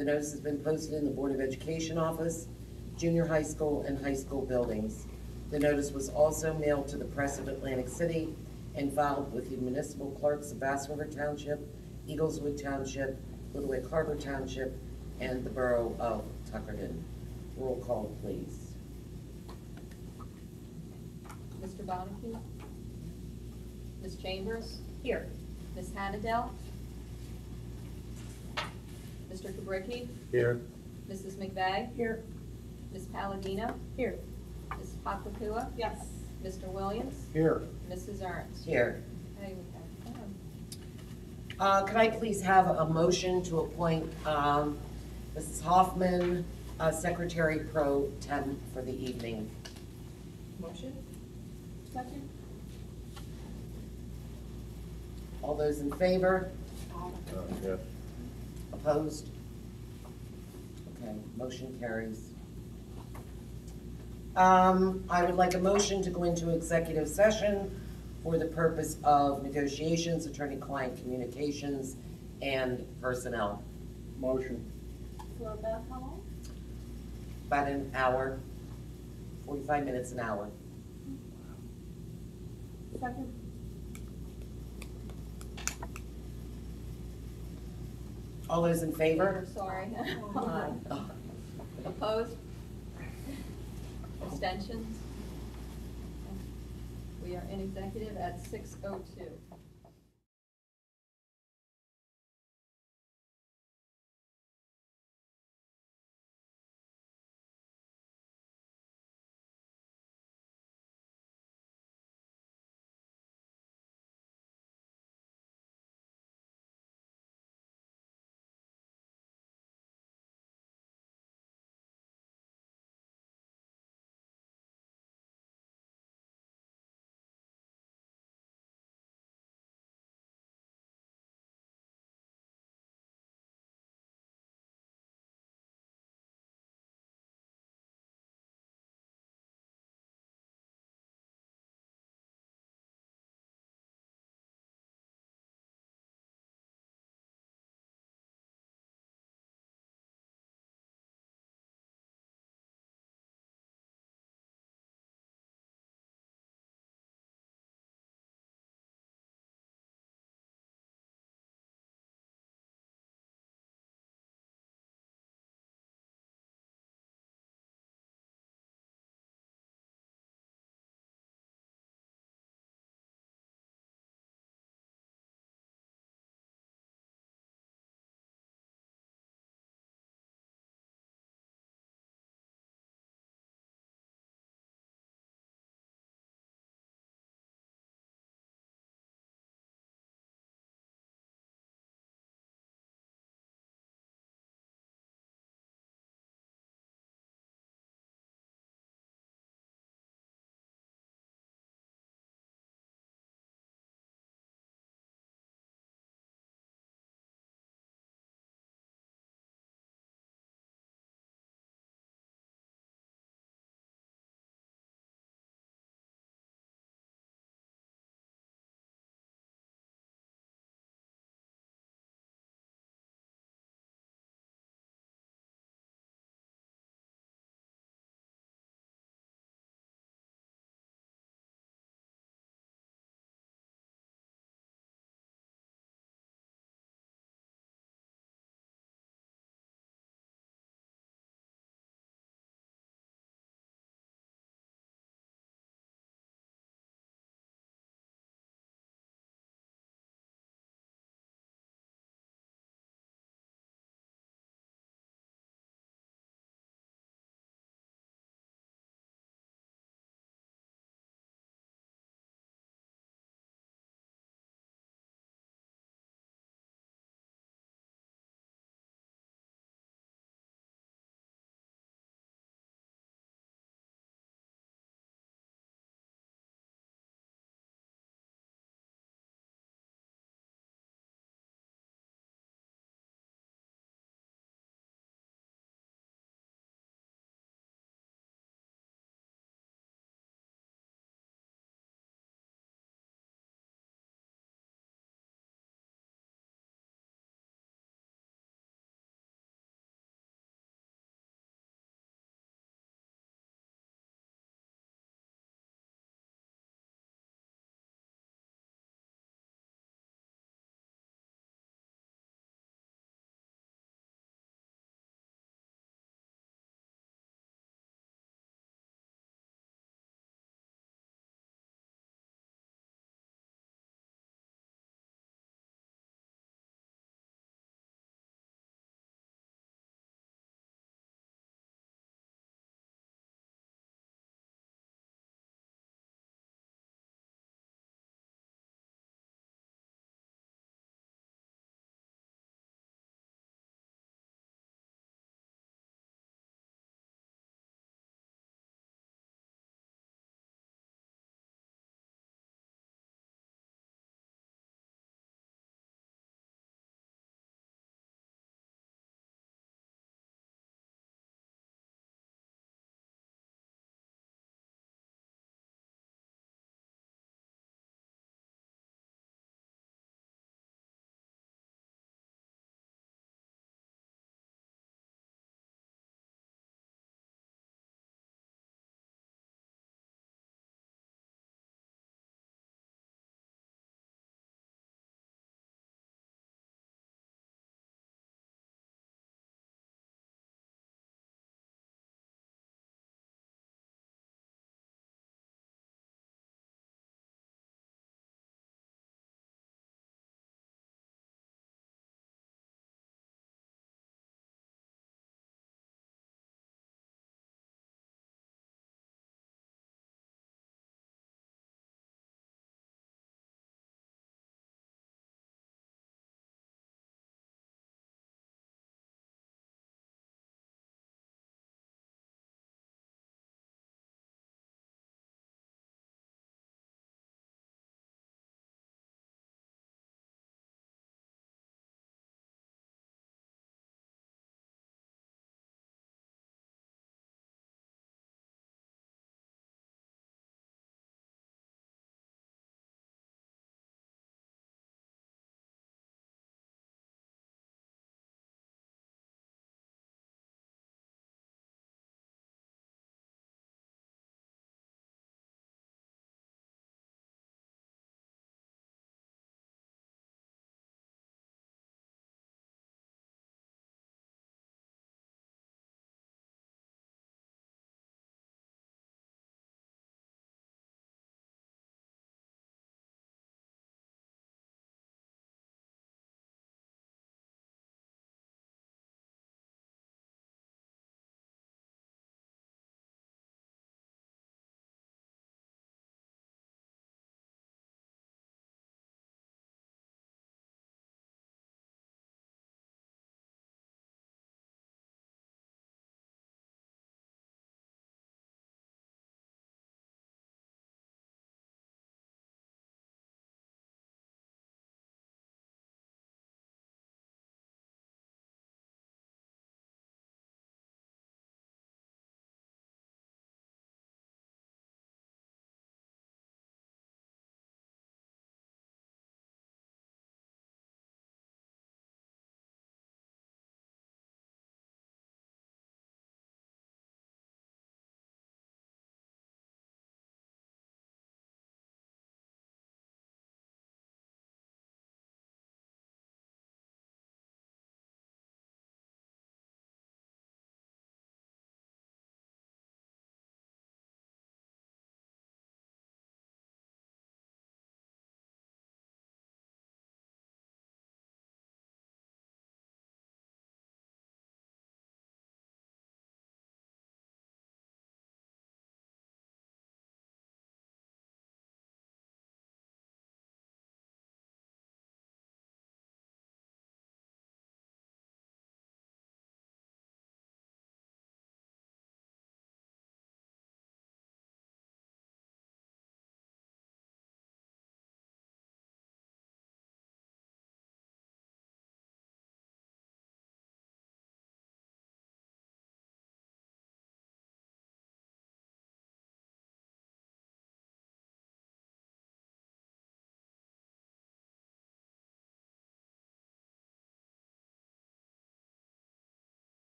The notice has been posted in the Board of Education office, junior high school, and high school buildings. The notice was also mailed to the Press of Atlantic City and filed with the municipal clerks of Bass River Township, Eagleswood Township, Little Lake Harbor Township, and the Borough of Tuckerton. Roll call, please. Mr. Bonacke? Ms. Chambers? Here. Ms. Hannadel? Mr. Kubricki? Here. Mrs. McVeigh? Here. Ms. Palladino? Here. Ms. Papakua? Yes. Mr. Williams? Here. Mrs. Ernst? Here. Okay, we have quorum. Could I please have a motion to appoint Mrs. Hoffman, Secretary Pro Tem for the evening? Motion? Second? All those in favor? Yes. Opposed? Okay, motion carries. I would like a motion to go into executive session for the purpose of negotiations, attorney-client communications, and personnel. Motion. For about how long? About an hour, 45 minutes an hour. Second? All those in favor? Sorry. Aye. Opposed? Abstentions? We are in executive at 6:02.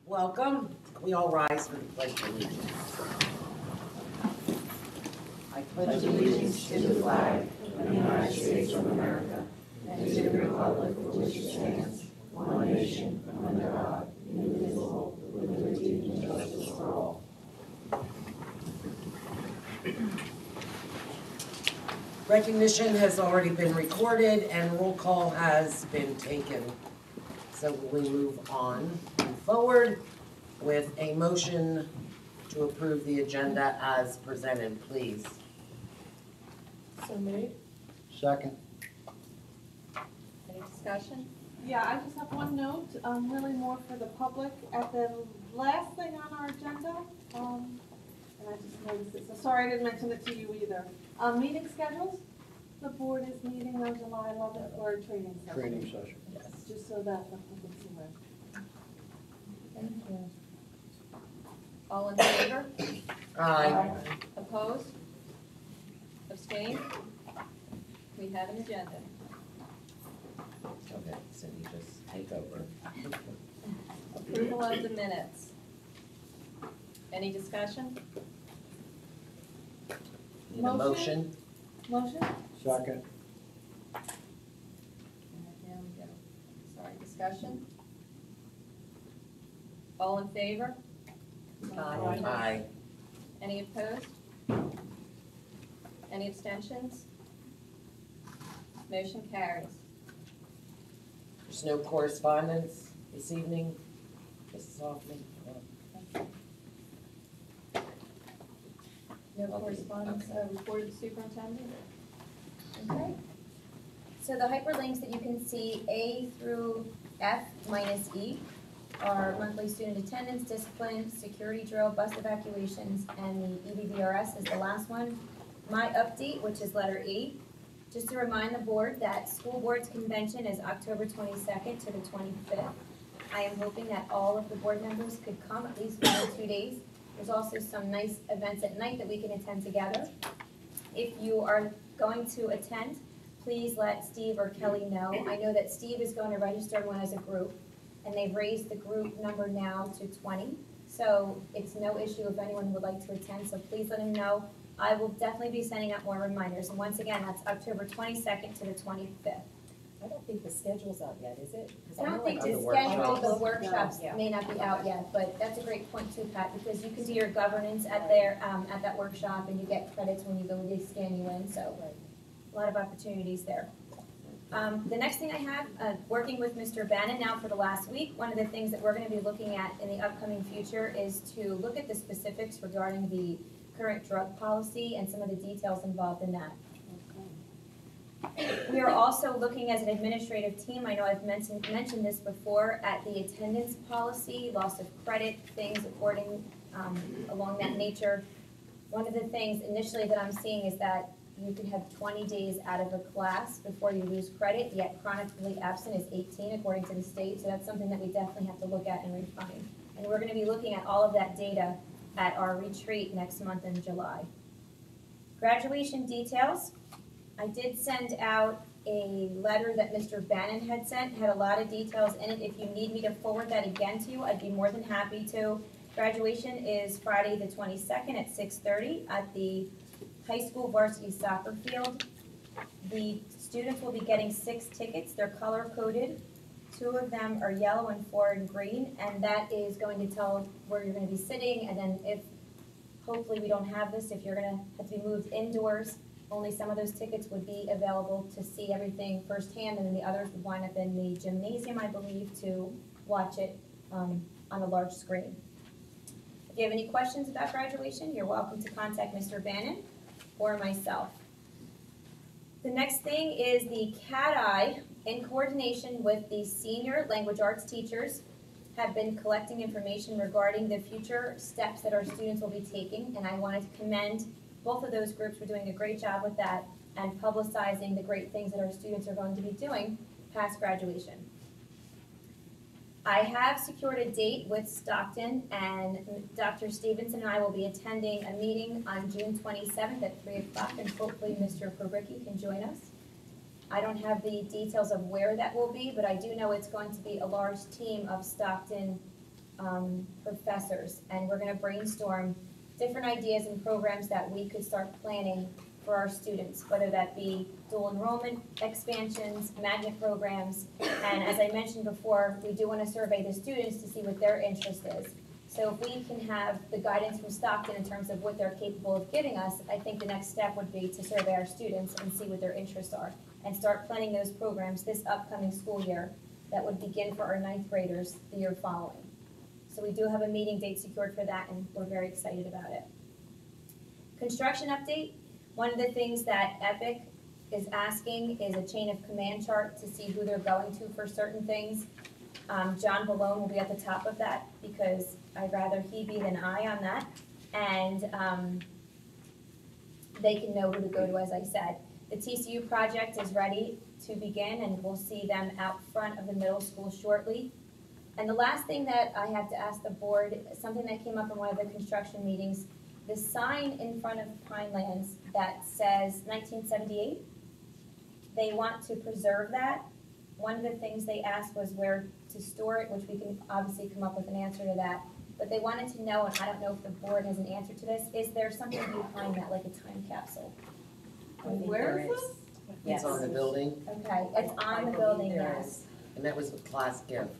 Welcome. We all rise for the pledge of allegiance. I pledge allegiance to the flag of the United States of America and to the republic for which it stands, one nation, under God, indivisible, with liberty and justice for all. Recognition has already been recorded and roll call has been taken. So we move on and forward with a motion to approve the agenda as presented, please. So made. Second. Any discussion? Yeah, I just have one note, really more for the public. At the last thing on our agenda, and I just noticed it, so sorry I didn't mention it to you either. Meeting schedules, the board is meeting on July 11th for a training session. Training session. Yes. Just so that the public's aware. Thank you. All in favor? Aye. Opposed? Abstained? We have an agenda. Okay, Cindy, just take over. Approval of the minutes. Any discussion? Need a motion? Motion? Second. There we go. Sorry, discussion? All in favor? Aye. Any opposed? Any abstentions? Motion carries. There's no correspondence this evening, Mrs. Hoffman? No Okay, correspondence, okay. reported superintendent? Okay. So the hyperlinks that you can see, A through F minus E, are monthly student attendance, discipline, security drill, bus evacuations, and the EBVRS is the last one. My update, which is letter E, just to remind the board that school board's convention is October 22nd to the 25th. I am hoping that all of the board members could come at least for 2 days. There's also some nice events at night that we can attend together. If you are going to attend, please let Steve or Kelly know. I know that Steve is going to register one as a group, and they've raised the group number now to 20. So it's no issue if anyone would like to attend, so please let him know. I will definitely be sending out more reminders, and once again, that's October 22nd to the 25th. I don't think the schedule's out yet, is it? 'Cause I don't think like the other schedule, workshops. the workshops Yeah. may not be out yet, but that's a great point too, Pat, because you can do your governance at their, at that workshop, and you get credits when you go, they scan you in, so Right. a lot of opportunities there. The next thing I have, working with Mr. Bannon now for the last week, one of the things that we're gonna be looking at in the upcoming future is to look at the specifics regarding the current drug policy and some of the details involved in that. We are also looking as an administrative team, I know I've mentioned this before, at the attendance policy, loss of credit, things according, along that nature. One of the things initially that I'm seeing is that you can have 20 days out of a class before you lose credit, yet chronically absent is 18 according to the state, so that's something that we definitely have to look at and refine. And we're gonna be looking at all of that data at our retreat next month in July. Graduation details. I did send out a letter that Mr. Bannon had sent, had a lot of details in it. If you need me to forward that again to you, I'd be more than happy to. Graduation is Friday the 22nd at 6:30 at the high school varsity soccer field. The students will be getting 6 tickets. They're color coded. 2 of them are yellow and 4 in green, and that is going to tell where you're gonna be sitting, and then if, hopefully we don't have this, if you're gonna have to be moved indoors, only some of those tickets would be available to see everything firsthand, and then the others would wind up in the gymnasium, I believe, to watch it on a large screen. If you have any questions about graduation, you're welcome to contact Mr. Bannon or myself. The next thing is the CAT-I, in coordination with the senior language arts teachers, have been collecting information regarding the future steps that our students will be taking, and I wanted to commend both of those groups for doing a great job with that and publicizing the great things that our students are going to be doing past graduation. I have secured a date with Stockton, and Dr. Stevenson and I will be attending a meeting on June 27th at 3 o'clock, and hopefully Mr. Probicki can join us. I don't have the details of where that will be, but I do know it's going to be a large team of Stockton professors, and we're gonna brainstorm different ideas and programs that we could start planning for our students, whether that be dual enrollment expansions, magnet programs, and as I mentioned before, we do wanna survey the students to see what their interest is. So if we can have the guidance from Stockton in terms of what they're capable of giving us, I think the next step would be to survey our students and see what their interests are, and start planning those programs this upcoming school year that would begin for our ninth graders the year following. So we do have a meeting date secured for that, and we're very excited about it. Construction update, one of the things that Epic is asking is a chain of command chart to see who they're going to for certain things. John Balone will be at the top of that, because I'd rather he be than I on that, and they can know who to go to, as I said. The TCU project is ready to begin, and we'll see them out front of the middle school shortly. And the last thing that I have to ask the board, something that came up in one of the construction meetings, the sign in front of Pinelands that says 1978, they want to preserve that. One of the things they asked was where to store it, which we can obviously come up with an answer to that. But they wanted to know, and I don't know if the board has an answer to this, is there something behind that, like a time capsule? I think Where there is this? Yes. It's on the building, Okay, it's I on the believe building, there yes. is. and that was a class gift.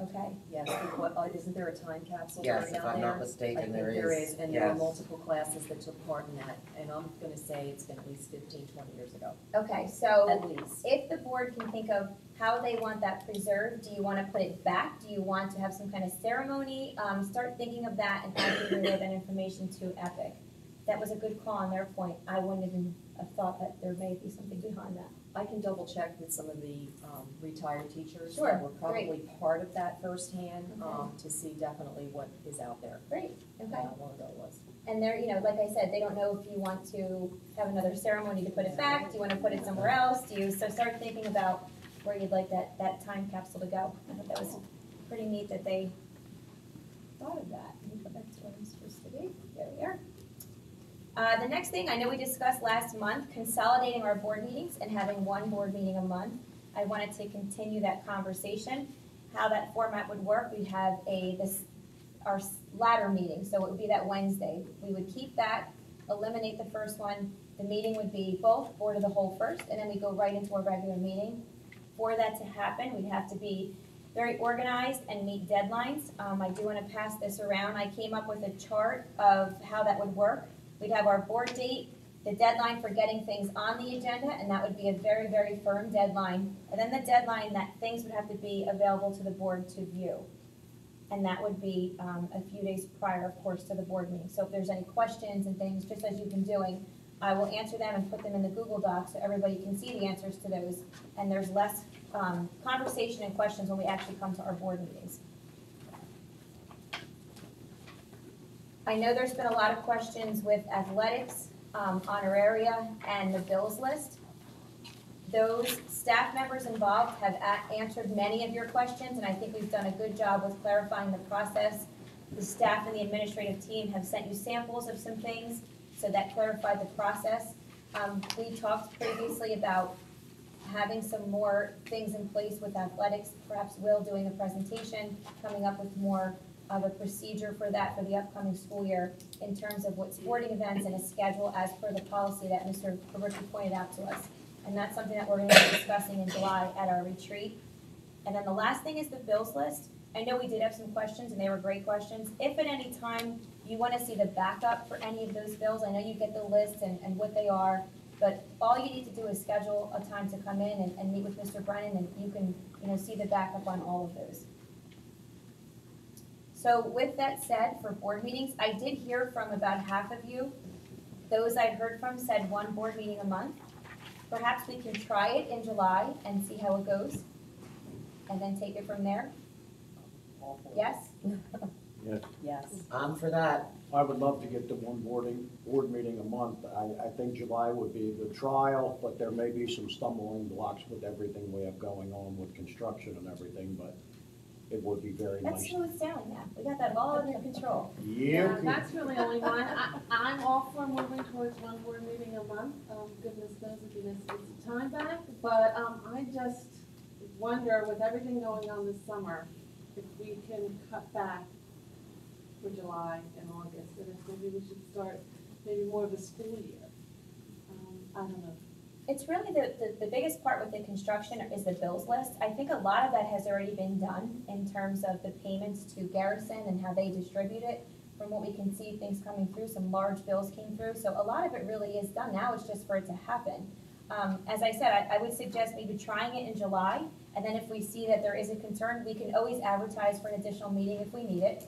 Okay, Yes, but isn't there a time capsule Yes, buried if out I'm there? not mistaken, I think there there is. is, and there were Yes. multiple classes that took part in that, and I'm gonna say it's been at least 15, 20 years ago, okay, so at least. if the board can think of how they want that preserved, do you want to put it back? Do you want to have some kind of ceremony? Start thinking of that and how you relay that information to Epic. That was a good call on their point. I wouldn't even have thought that there may be something behind that. I can double check with some of the retired teachers Sure, that were probably part of that firsthand, Okay. to see definitely what is out there. Great, And okay. how long ago it was. And they're, you know, like I said, they don't know if you want to have another ceremony to put it back, do you want to put it somewhere else, so start thinking about where you'd like that time capsule to go. I thought that was pretty neat that they thought of that. Let me put that to where I'm supposed to be, there we are. The next thing, I know we discussed last month, consolidating our board meetings and having one board meeting a month. I wanted to continue that conversation, how that format would work. We'd have our ladder meeting, so it would be that Wednesday. We would keep that, eliminate the first one. The meeting would be both Board of the Whole first, and then we go right into our regular meeting. For that to happen, we'd have to be very organized and meet deadlines. I do want to pass this around. I came up with a chart of how that would work. We'd have our board date, the deadline for getting things on the agenda, and that would be a very, very firm deadline. And then the deadline that things would have to be available to the board to view. And that would be a few days prior, of course, to the board meeting. So if there's any questions and things, just as you've been doing, I will answer them and put them in the Google Doc so everybody can see the answers to those. And there's less conversation and questions when we actually come to our board meetings. I know there's been a lot of questions with athletics, honoraria, and the bills list. Those staff members involved have answered many of your questions, and I think we've done a good job with clarifying the process. The staff and the administrative team have sent you samples of some things, so that clarified the process. We talked previously about having some more things in place with athletics, perhaps Will doing a presentation, coming up with more of a procedure for that for the upcoming school year in terms of what sporting events and a schedule as per the policy that Mr. Karucki pointed out to us. And that's something that we're going to be discussing in July at our retreat. And then the last thing is the bills list. I know we did have some questions, and they were great questions. If at any time you want to see the backup for any of those bills, I know you get the list and what they are, but all you need to do is schedule a time to come in and meet with Mr. Brennan, and you can, see the backup on all of those. So with that said, for board meetings, I did hear from about half of you. Those I heard from said one board meeting a month. Perhaps we can try it in July and see how it goes, and then take it from there. Yes? Yes. Yes. I'm for that. I would love to get to one board meeting a month. I think July would be a good trial, but there may be some stumbling blocks with everything we have going on with construction and everything, but it would be very That's nice. smooth sailing now. We got that all under control. Yeah. That's really only one. I'm all for moving towards one board meeting a month. Goodness knows if you miss the time back. But I just wonder, with everything going on this summer, if we can cut back for July and August, and if maybe we should start maybe more of a school year. I don't know. It's really the biggest part with the construction is the bills list. I think a lot of that has already been done in terms of the payments to Garrison and how they distribute it. From what we can see, things coming through, some large bills came through, so a lot of it really is done. Now it's just for it to happen. As I said, I would suggest maybe trying it in July, and then if we see that there is a concern, we can always advertise for an additional meeting if we need it.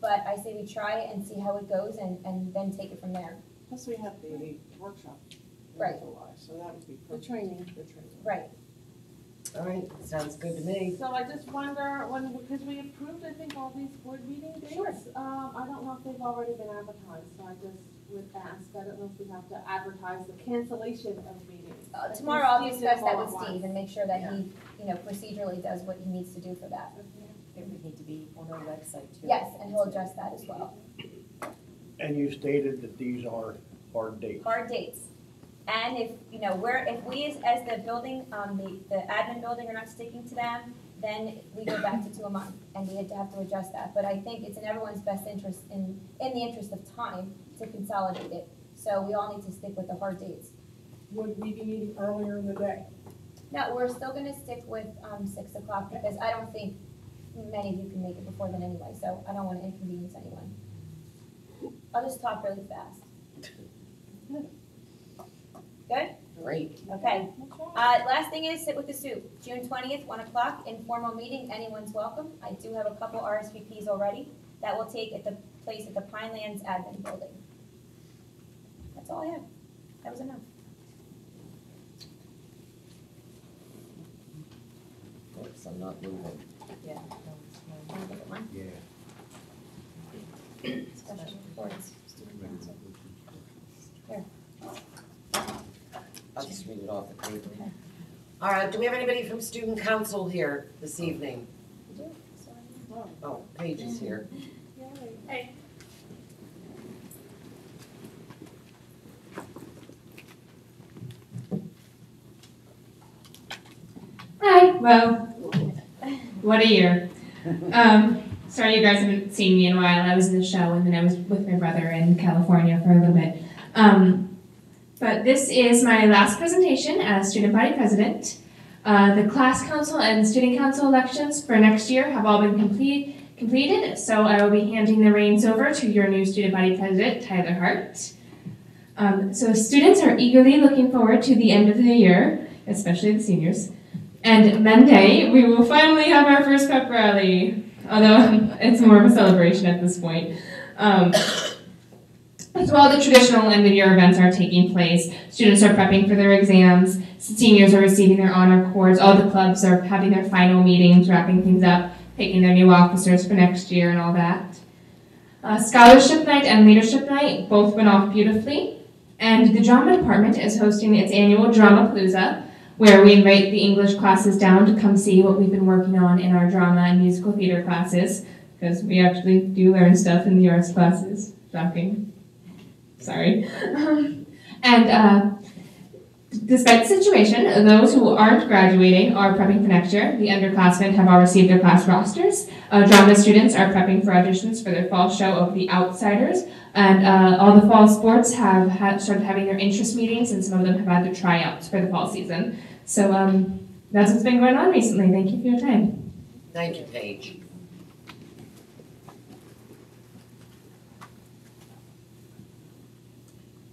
But I say we try it and see how it goes and then take it from there. Plus we have the workshop in Right. July, so that would be The perfect. training. The training. Right. All right, sounds good to me. So I just wonder, because we approved, I think, all these board meeting dates. Sure. I don't know if they've already been advertised, so I just would ask, I don't know if we have to advertise the cancellation of meetings. I think Tomorrow I'll Steve did discuss them that all with at Steve once. and make sure that he, procedurally does what he needs to do for that. It would need to be on our website too. Yes, and he'll adjust that as well. And you stated that these are hard dates. Hard dates. And if we as the building, the admin building are not sticking to them, then we go back to 2 a month and we have to adjust that. But I think it's in everyone's best interest, in the interest of time, to consolidate it. So we all need to stick with the hard dates. Would we be meeting earlier in the day? No, we're still gonna stick with 6 o'clock because I don't think many of you can make it before then anyway, so I don't wanna inconvenience anyone. I'll just talk really fast. Good? Great. Okay. Last thing is sit with the soup. June 20th, 1 o'clock, informal meeting, anyone's welcome. I do have a couple RSVPs already that will take at the place at the Pinelands Admin Building. That's all I have. That was enough. Oops, I'm not moving. Yeah. Wanna look at mine? Yeah. Special reports, student council. Here. I'll just read it off the paper. Okay. All right, do we have anybody from student council here this evening? You do? Sorry. Oh, Paige is here. Hey. Hi, well, what a year. Sorry you guys haven't seen me in a while. I was in the show and then I was with my brother in California for a little bit. But this is my last presentation as student body president. The class council and student council elections for next year have all been completed, so I will be handing the reins over to your new student body president, Tyler Hart. So students are eagerly looking forward to the end of the year, especially the seniors. And Monday, we will finally have our first pep rally, although it's more of a celebration at this point. So all the traditional end of year events are taking place. Students are prepping for their exams. Seniors are receiving their honor cords. All the clubs are having their final meetings, wrapping things up, picking their new officers for next year and all that. Scholarship night and leadership night both went off beautifully. And the drama department is hosting its annual Drama Palooza, where we invite the English classes down to come see what we've been working on in our drama and musical theater classes, because we actually do learn stuff in the arts classes. Shocking. Sorry. And despite the situation, those who aren't graduating are prepping for next year. The underclassmen have all received their class rosters. Drama students are prepping for auditions for their fall show of The Outsiders. And all the fall sports have started having their interest meetings, and some of them have had their tryouts for the fall season. So that's what's been going on recently. Thank you for your time. Thank you, Paige.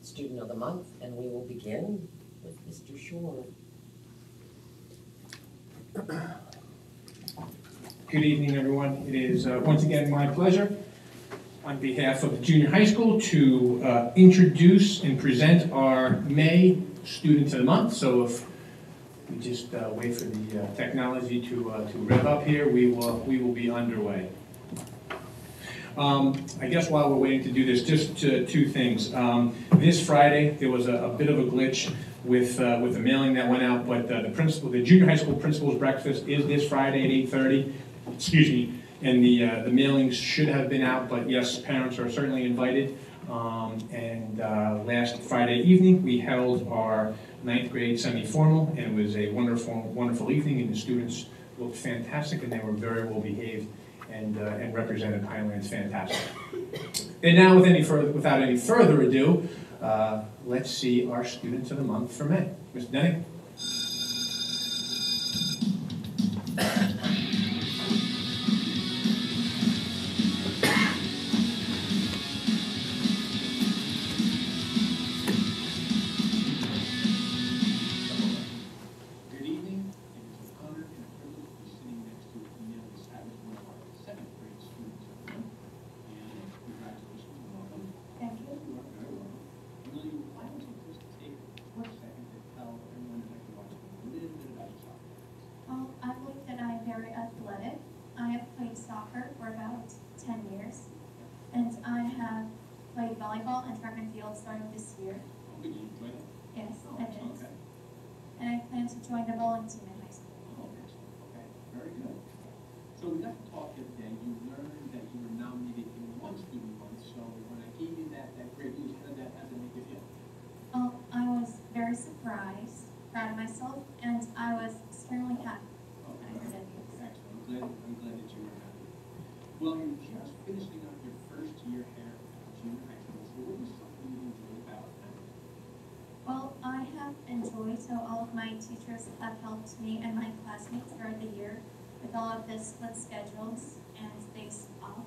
Student of the month, and we will begin with Mr. Shore. Good evening, everyone. It is once again my pleasure, on behalf of the junior high school, to introduce and present our May Students of the Month. So if we just wait for the technology to rev up here, we will be underway. I guess while we're waiting to do this, just two things. This Friday, there was a bit of a glitch with the mailing that went out, but the junior high school principal's breakfast is this Friday at 8:30. Excuse me. And the mailings should have been out, but yes, parents are certainly invited. And last Friday evening, we held our 9th grade semi-formal, and it was a wonderful, wonderful evening, and the students looked fantastic, and they were very well behaved and represented Highlands fantastic. And now, without any further ado, let's see our students of the month for May. Mr. Denny. Good evening. It is an honor and a privilege to be sitting next to Amelia Savage, one of our 7th grade students of the month. And congratulations and welcome. Thank you. You are very welcome. Amelia, why don't you just take a quick second to tell everyone that you're watching a little bit about yourself? Well, I believe that I'm very athletic. I have played soccer for about 10 years. And I have played volleyball and track and field starting this year. Oh, did you enjoy that? Yes, Oh, I did. okay. And I plan to join the bowling team in high school. Oh, excellent. Okay, very good. So we got to talk the other day. You learned that you were nominated in one student month. So when I gave you that great news, how did that make you feel? I was very surprised, proud of myself, and I was extremely happy Oh, when I heard that news. excellent. I'm glad that you were happy. Well, you're just finishing up your first year here at junior high school. So what was something you enjoyed about that? Well, I have enjoyed, so all of my teachers have helped me and my classmates throughout the year with all of the split schedules and days off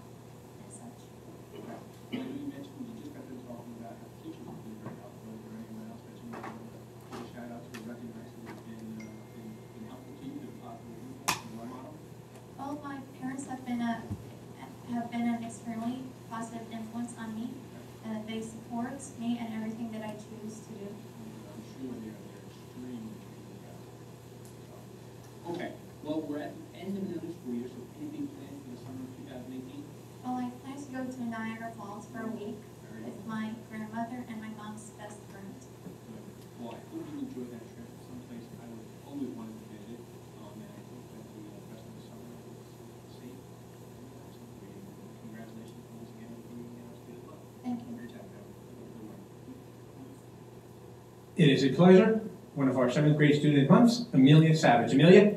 and such. I know you mentioned, you just got through talking about how teachers have been very helpful. Is there anyone else that you want to give a shout out to or recognize who has been helpful to you, been a positive impact and role model? Well, my parents have been an extremely positive influence on me. They support me and everything that I choose to do. I'm sure they're extremely helpful. Okay, well, we're at the end of another school year, so anything planned for the summer of 2018? Well, I plan to go to Niagara Falls for a week with my grandmother and my mom's best friend. Good. Well, I hope you enjoy that trip. It's someplace I would always wanted to visit, and I hope that the rest of the summer is safe and absolutely great. Congratulations once again on being student love. Thank you. Great job, Joe. It is a pleasure. One of our 7th grade student months, Amelia Savage. Amelia?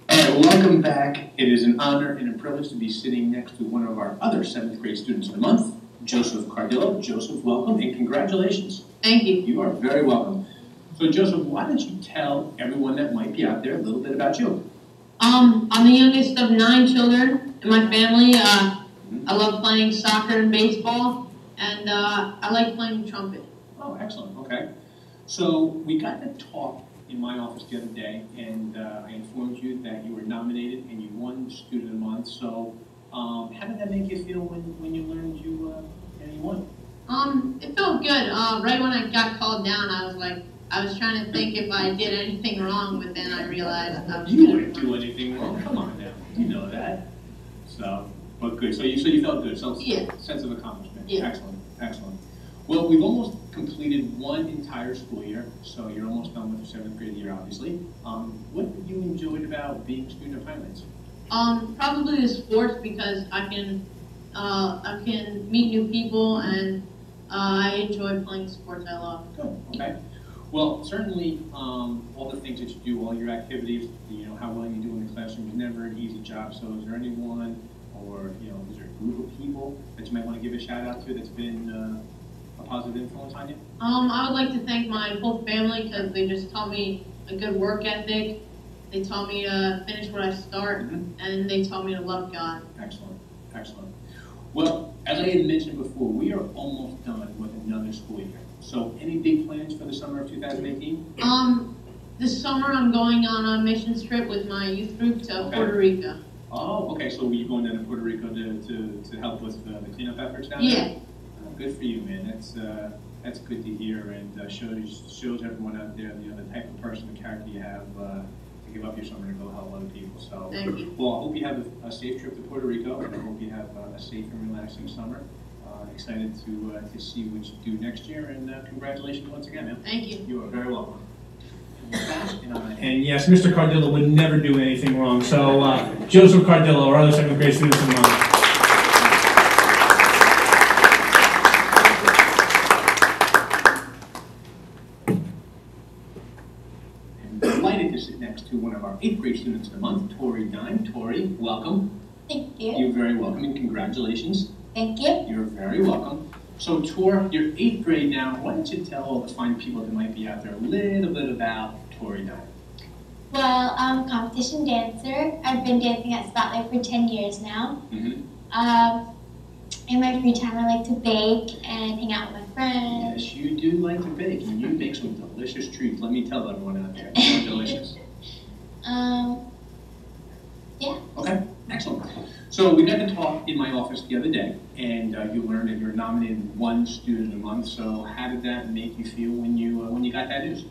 Welcome back. It is an honor and a privilege to be sitting next to one of our other 7th grade students of the month, Joseph Cardillo. Joseph, welcome and congratulations. Thank you. You are very welcome. So Joseph, why don't you tell everyone that might be out there a little bit about you? I'm the youngest of 9 children in my family. I love playing soccer and baseball, and I like playing trumpet. Oh, excellent. Okay. So we got to talk in my office the other day, and I informed you that you were nominated and you won Student of the Month. So how did that make you feel when you learned you won? It felt good. Right when I got called down, I was trying to think if I did anything wrong, but then I realized I was You wouldn't do anything wrong. Come on now. You know that. So, but good. So you felt good. So Yeah. sense of accomplishment. Yeah. Excellent. Excellent. Well, we've almost completed one entire school year, so you're almost done with your 7th grade year, obviously. What have you enjoyed about being a student of Highlands? Probably the sports, because I can meet new people, and I enjoy playing sports I love. Good. Okay. Well, certainly, all the things that you do, all your activities, how well you do in the classroom is never an easy job. So is there anyone, or, is there a group of people that you might want to give a shout out to that's been a positive influence on you? I would like to thank my whole family, because they just taught me a good work ethic. They taught me to finish what I start, and they taught me to love God. Excellent. Excellent. Well, as I had mentioned before, we are almost done with another school year. So any big plans for the summer of 2018? This summer I'm going on a missions trip with my youth group to Puerto Rico. Oh, okay. So you're going down to Puerto Rico to help with the cleanup efforts down Yeah. there? Good for you, man. That's good to hear, and shows everyone out there the type of person, the character you have to give up your summer to go help other people. So, Thank you. well, I hope you have a safe trip to Puerto Rico, and I hope you have a safe and relaxing summer. Excited to see what you do next year, and congratulations once again, man. Thank you. You are very welcome. And yes, Mr. Cardillo would never do anything wrong. So Joseph Cardillo, our other 7th grade students of the month. to one of our 8th grade students of the month, Tori Dime. Tori, welcome. Thank you. You're very welcome and congratulations. Thank you. You're very welcome. So Tor, you're 8th grade now. Why don't you tell all the fine people that might be out there a little bit about Tori Dime? Well, I'm a competition dancer. I've been dancing at Spotlight for 10 years now. In my free time, I like to bake and hang out with my friends. Yes, you do like to bake, and you make some delicious treats. Let me tell everyone out there, they're delicious. Yeah. Okay, excellent. So we got to talk in my office the other day, and you learned that you're nominated one student a month. So how did that make you feel when you got that news?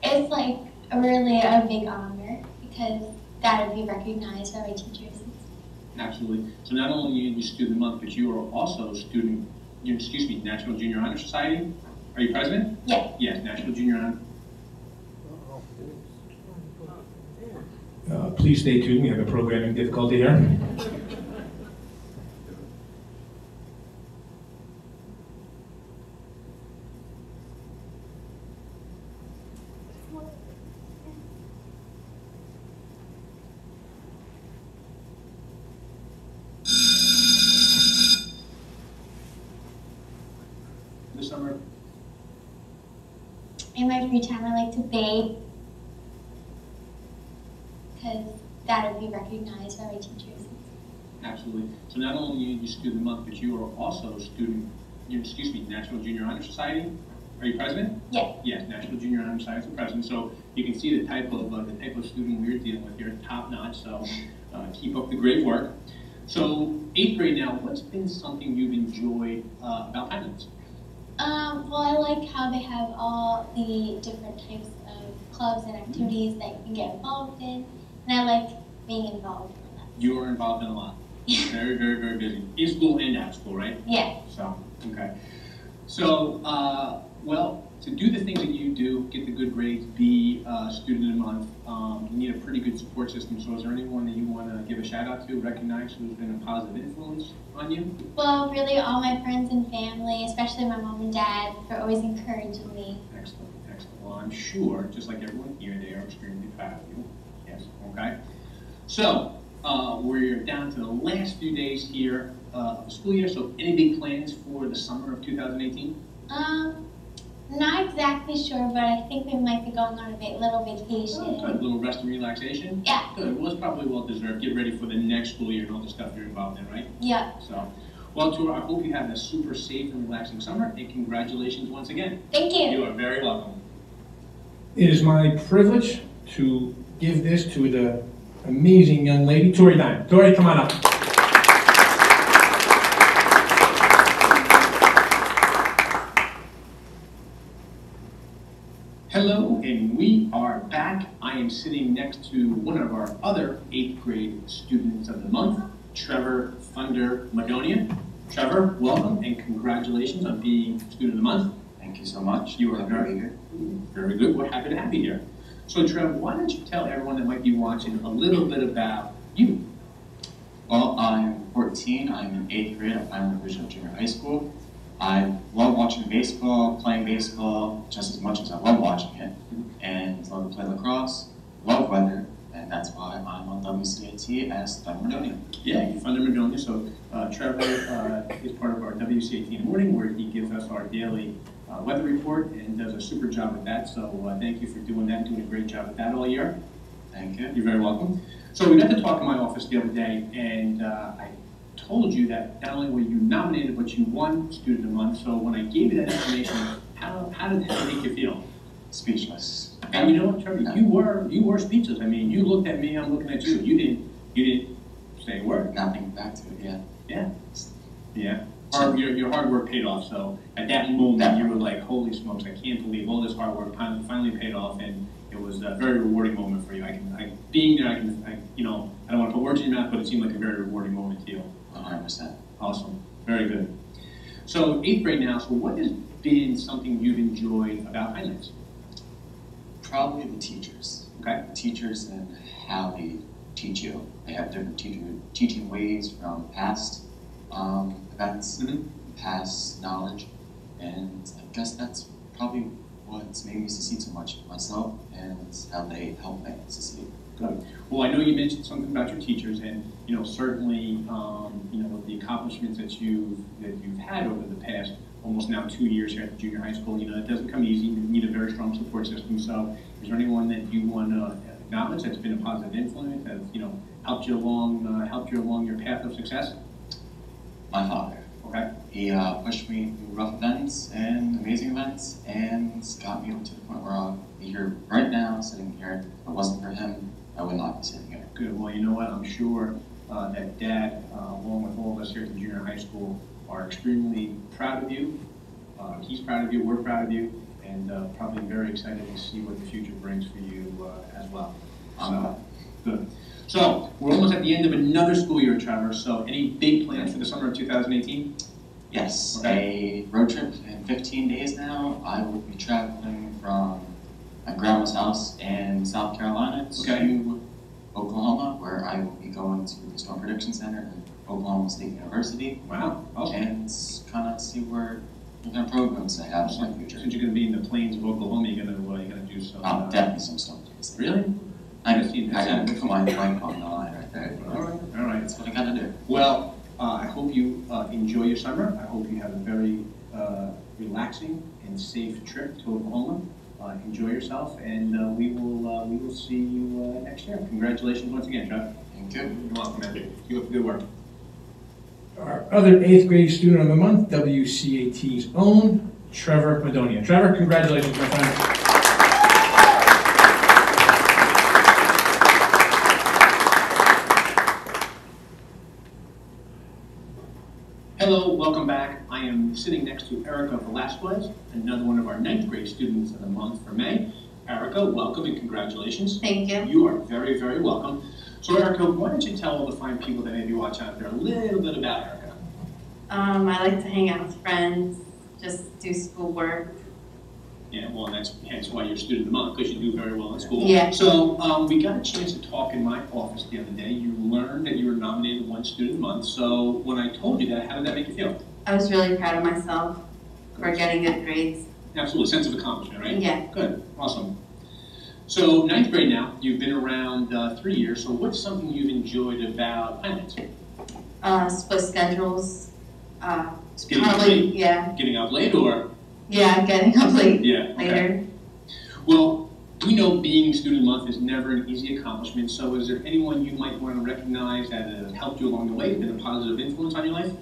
It's like really a big honor because that would be recognized by my teachers. Absolutely. So not only are you student of the month, but you are also National Junior Honor Society. Are you president? Yeah. Yes, National Junior Honor. Please stay tuned. We have a programming difficulty here. This summer. In my free time, I like to bake because that would be recognized by my teachers. Absolutely. So not only are you student of the month, but you are also National Junior Honor Society. Are you president? Yeah. Yes, National Junior Honor Society is the president. So you can see the type of student we're dealing with here, top notch. So keep up the great work. So 8th grade now. What's been something you've enjoyed about Highlands? Well, I like how they have all the different types of clubs and activities that you can get involved in, and I like being involved in that. You are involved in a lot. Very, very, very busy. In school and out of school, right? Yeah. So, okay. So, well, to do the things that you do, get the good grades, be a student of the month, you need a pretty good support system. So is there anyone that you want to give a shout out to, recognize who's been a positive influence on you? Well, really all my friends and family, especially my mom and dad, for always encouraging me. Excellent, excellent. Well, I'm sure, just like everyone here, they are extremely proud of you. Yes, okay. So, we're down to the last few days here of the school year. So any big plans for the summer of 2018? Not exactly sure, but I think we might be going on a little vacation. Oh, good. A little rest and relaxation? Yeah. Good. Well, it's probably well deserved. Get ready for the next school year and all the stuff you're involved in, right? Yeah. So, well, Tor, I hope you have a super safe and relaxing summer, and congratulations once again. Thank you. You are very welcome. It is my privilege to give this to the amazing young lady, Tori Dime. Tori, come on up. Hello, and we are back. I am sitting next to one of our other 8th grade students of the month, Trevor Thunder Madonia. Trevor, welcome and congratulations on being student of the month. Thank you so much. You are very good. We're happy to have you here. So, Trevor, why don't you tell everyone that might be watching a little bit about you? Well, I'm 14. I'm in 8th grade at Final Division of Junior High School. I love watching baseball, playing baseball just as much as I love watching it, and love to play lacrosse, love weather, and that's why I'm on WCAT as Thunder Madonia. Yeah, you're Thunder Madonia. So Trevor is part of our WCAT in the morning, where he gives us our daily weather report and does a super job with that. So thank you for doing that, doing a great job with that all year. Thank you. You're very welcome. So we got to talk in my office the other day, and I told you that not only were you nominated, but you won Student of the Month. So when I gave you that information, how did that make you feel? Speechless. And you know what, Trevor, you were speechless. I mean, you looked at me, I'm looking at you. You didn't say a word. Nothing back to it yet. Yeah. Yeah. Your hard work paid off. So at that moment, you were like, "Holy smokes! I can't believe all this hard work finally paid off." And it was a very rewarding moment for you. Being there, I don't want to put words in your mouth, but it seemed like a very rewarding moment to you. 100%. Awesome. Very good. So 8th grade now. So what has been something you've enjoyed about Highlands? Probably the teachers. Okay. The teachers and how they teach you. They have different teaching ways from past events, past knowledge, and I guess that's probably what's made me succeed so much, myself and how they help me succeed. Good. Well, I know you mentioned something about your teachers, and certainly, with the accomplishments that you've had over the past almost now 2 years here at the junior high school, it doesn't come easy. You need a very strong support system. So, is there anyone that you want to acknowledge that's been a positive influence, that's helped you along your path of success? My father. Okay. He pushed me through rough events and amazing events, and got me up to the point where I'll be here right now, sitting here. If it wasn't for him, I would not be sitting here. Good. Well, you know what? I'm sure that Dad, along with all of us here at the junior high school, are extremely proud of you. He's proud of you. We're proud of you, and probably very excited to see what the future brings for you as well. So, good. So, we're almost at the end of another school year, Trevor. So, any big plans for the summer of 2018? Yes, Okay. a road trip in 15 days now. I will be traveling from my grandma's house in South Carolina to Oklahoma, where I will be going to the Storm Prediction Center at Oklahoma State University. Wow. Okay. And kind of see what kind of programs I have in my future. Since you're going to be in the plains of Oklahoma, you're going to do some. Definitely some stuff. Really? I gotta put my life on the line right there. All right. That's what I gotta do. Well, I hope you enjoy your summer. I hope you have a very relaxing and safe trip to Oklahoma. Enjoy yourself, and we will see you next year. Congratulations once again, Chuck. Thank you. You're welcome, man. Keep up the good work. Our other 8th grade student of the month, WCAT's own Trevor Madonia. Trevor, congratulations, my friend. Hello, welcome back. I am sitting next to Erica Velasquez, another one of our 9th grade students of the month for May. Erica, welcome and congratulations. Thank you. You are very, very welcome. So Erica, why don't you tell all the fine people that may be watching out there a little bit about Erica? I like to hang out with friends, just do schoolwork. Yeah, well, that's hence why you're a student of the month, because you do very well in school. Yeah. So we got a chance to talk in my office the other day. You learned that you were nominated one student of the month. So when I told you that, how did that make you feel? I was really proud of myself for getting good grades. Absolutely, sense of accomplishment, right? Yeah. Good, awesome. So 9th grade now, you've been around 3 years. So what's something you've enjoyed about Highlands? Split schedules. Getting out late? Yeah. Getting out late or? Yeah, getting up late. Yeah. Okay. Later. Well, we know being student of the month is never an easy accomplishment. So is there anyone you might want to recognize that has helped you along the way, been a positive influence on your life?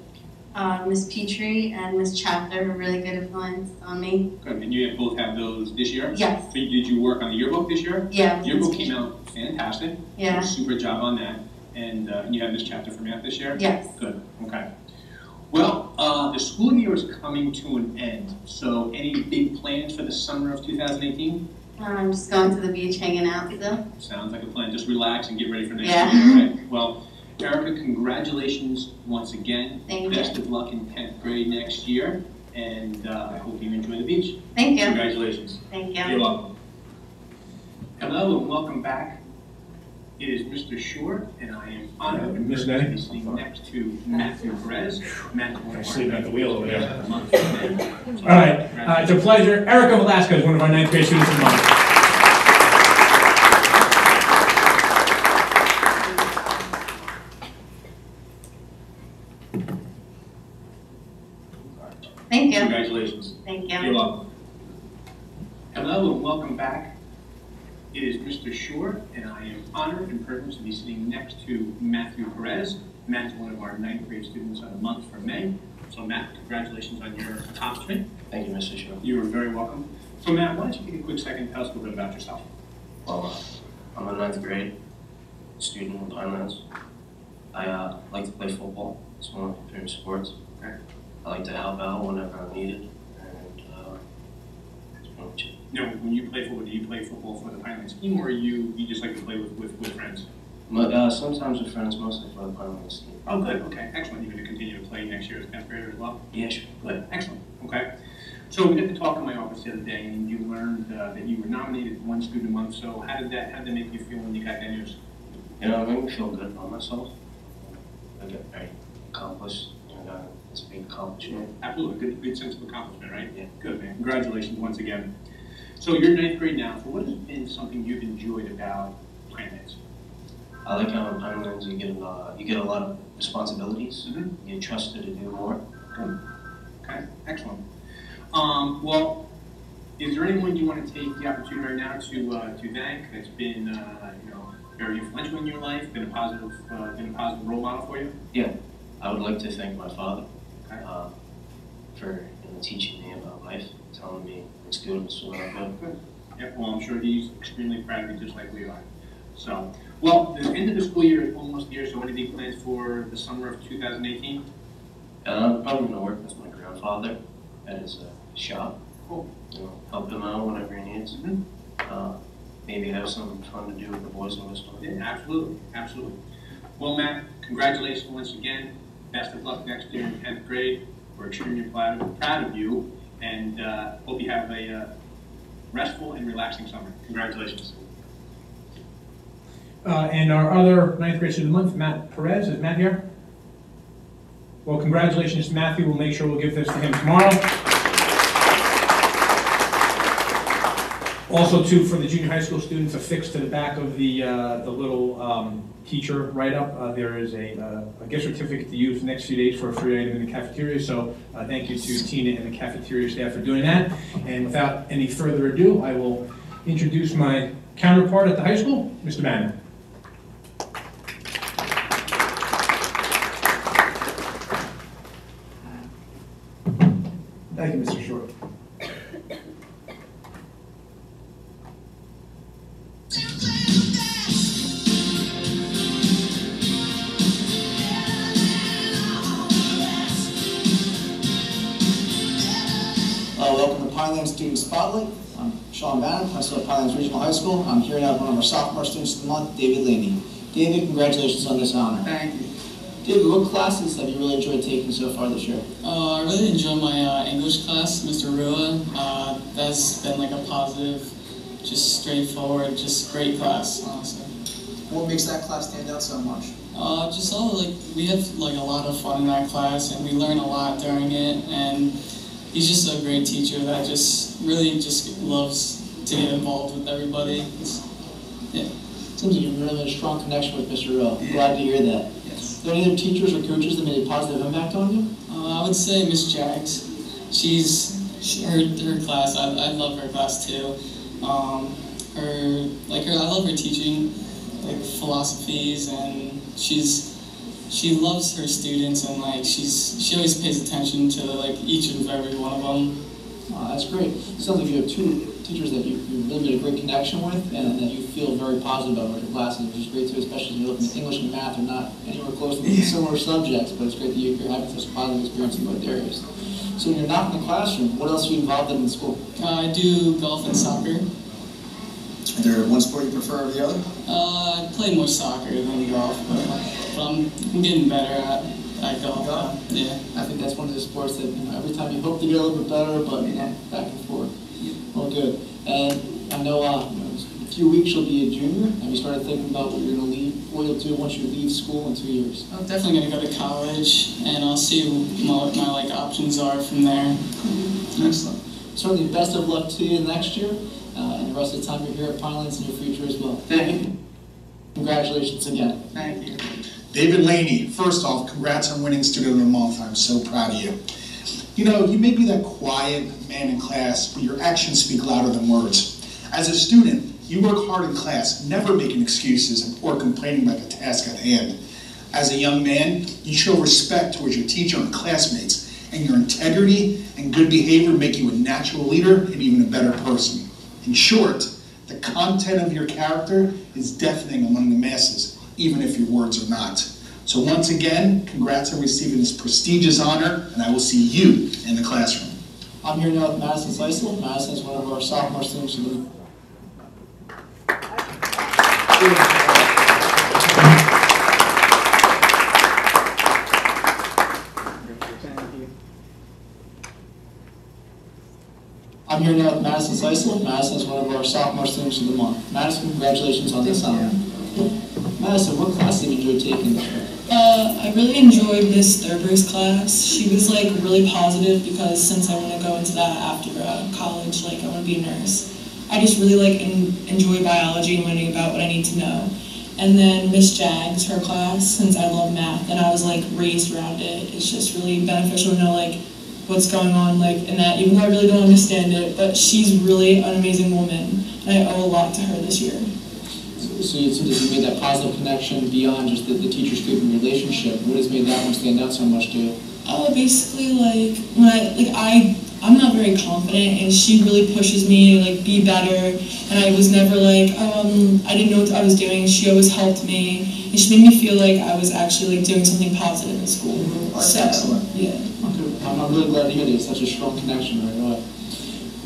Miss Petrie and Miss Chapter were really good influence on me. Good, and you both have those this year? Yes. So did you work on the yearbook this year? Yeah. Yearbook came out fantastic. Yeah. Super job on that. And you have Miss Chapter for math this year? Yes. Good, okay. Well, the school year is coming to an end. So any big plans for the summer of 2018? I'm just going to the beach, hanging out still. Sounds like a plan. Just relax and get ready for next Yeah. year. Right? Well, Erica, congratulations once again. Thank you. Best of luck in 10th grade next year, and I hope you enjoy the beach. Thank you. Congratulations. Thank you. You're welcome. Hello and welcome back. It is Mr. Short, and I am honored to be sitting next to Matthew Perez. I'm sleeping at the wheel over there. All right, it's a pleasure. Erica Velasquez, one of our 9th grade students of the month. Thank you. Congratulations. Thank you. You're welcome. Hello and welcome back. It is Mr. Short, and I am honored and privileged to be sitting next to Matthew Perez. Matt's one of our 9th grade students of the month for May. So Matt, congratulations on your accomplishment. Thank you, Mr. Short. You are very welcome. So Matt, why don't you take a quick second and tell us a little bit about yourself? Well, I'm a 9th grade student with Highlands. I like to play football. It's one of my favorite sports. Okay. I like to help out whenever I'm needed, and that's pretty much it. Now, when you play football, do you play football for the Pinelands team, or you just like to play with friends? But sometimes with friends, mostly for the Pinelands team. Oh, good. Okay, excellent. You're going to continue to play next year as 10th grader as well? Yeah, sure. Good, excellent. Okay. So we got to talk in my office the other day, and you learned that you were nominated one student a month. So how did that make you feel when you got that news? You know, it made me feel good about myself. I get very accomplished, and it's a big accomplishment. Absolutely, good sense of accomplishment, right? Yeah. Good, man. Congratulations once again. So you're in ninth grade now, so what has been something you've enjoyed about Pinelands? I like how in Pinelands you get a lot of responsibilities. Mm-hmm. You get trusted to do more. Good. Okay, excellent. Well, is there anyone you want to take the opportunity right now to thank that's been very influential in your life, been a positive role model for you? Yeah, I would like to thank my father Okay. for teaching me about life, telling me what's good and what's not good. Yeah, well, I'm sure he's extremely proud of you, just like we are. So, well, the end of the school year is almost here, so what are the plans for the summer of 2018? I'm probably going to work with my grandfather at his shop. Cool. Help him out whenever he needs. Mm-hmm. Maybe have some fun to do with the boys in this one. Yeah, absolutely, absolutely. Well, Matt, congratulations once again. Best of luck next year in 10th grade. We're extremely proud of you, and hope you have a restful and relaxing summer. Congratulations. And our other ninth grade student of the month, Matt Perez. Is Matt here? Well, congratulations to Matthew. We'll make sure we'll give this to him tomorrow. Also, too, for the junior high school students, affixed to the back of the little teacher write-up, there is a gift certificate to use the next few days for a free item in the cafeteria. So thank you to Tina and the cafeteria staff for doing that. And without any further ado, I will introduce my counterpart at the high school, Mr. Bannon. Thank you, Mr. Short. Welcome to Pineland Student Spotlight. I'm Sean Bannon, principal at Pinelands Regional High School. I'm here now with one of our sophomore students of the month, David Laney. David, congratulations on this honor. Thank you. David, what classes have you really enjoyed taking so far this year? I really enjoy my English class, Mr. Rua. That's been like a positive, just straightforward, just great class, honestly. What makes that class stand out so much? Just all we have like a lot of fun in that class, and we learn a lot during it. And he's just a great teacher that just really just loves to get involved with everybody. Yeah. Seems like you've really had a strong connection with Mr. Rua. I'm glad to hear that. Are there any other teachers or coaches that made a positive impact on you? I would say Miss Jags. Her class. I love her class too. I love her teaching, like philosophies, and she loves her students, and she always pays attention to each and every one of them. That's great. It sounds like you have two teachers that you really made a great connection with, and that you feel very positive about your classes, which is great too, especially when you're looking at English and math are not anywhere close to similar subjects, but it's great that you're having such a positive experience in both areas. So when you're not in the classroom, what else are you involved in school? I do golf and soccer. Is there one sport you prefer over the other? I play more soccer than golf, but I'm getting better at golf. Yeah. I think that's one of the sports that every time you hope to get a little bit better, but back and forth. Well, good. And I know in a few weeks you'll be a junior. Have you started thinking about what you're going to leave, what you'll do once you leave school in 2 years? I'm definitely going to go to college, and I'll see what my options are from there. Excellent. Certainly, best of luck to you next year, and the rest of the time you're here at Pinelands in your future as well. Thank you. Congratulations again. Thank you. David Laney, first off, congrats on winning Student of the Month. I'm so proud of you. You know, you may be that quiet man in class, but your actions speak louder than words. As a student, you work hard in class, never making excuses or complaining about the task at hand. As a young man, you show respect towards your teacher and classmates, and your integrity and good behavior make you a natural leader and even a better person. In short, the content of your character is deafening among the masses, even if your words are not. So once again, congrats on receiving this prestigious honor, and I will see you in the classroom. I'm here now with Madison Seisel. Madison is one of our sophomore students. I'm here now with Madison Seisel. Madison is one of our sophomore students of the month. Madison, congratulations on this honor. Madison, what class did you enjoy taking this year? I really enjoyed Miss Thurber's class. She was really positive because since I want to go into that after college, I want to be a nurse. I just really like enjoy biology and learning about what I need to know. And then Miss Jags, her class, since I love math and I was like raised around it, it's just really beneficial to know like what's going on like in that, even though I really don't understand it, but she's really an amazing woman and I owe a lot to her this year. So it seems like you made that positive connection beyond just the teacher-student relationship. What has made that one stand out so much to you? Basically like when I'm not very confident and she really pushes me to like be better, and I was never like, I didn't know what I was doing. She always helped me and she made me feel like I was actually like doing something positive in school. That's So, excellent. Yeah. I'm really glad to hear there's such a strong connection right away.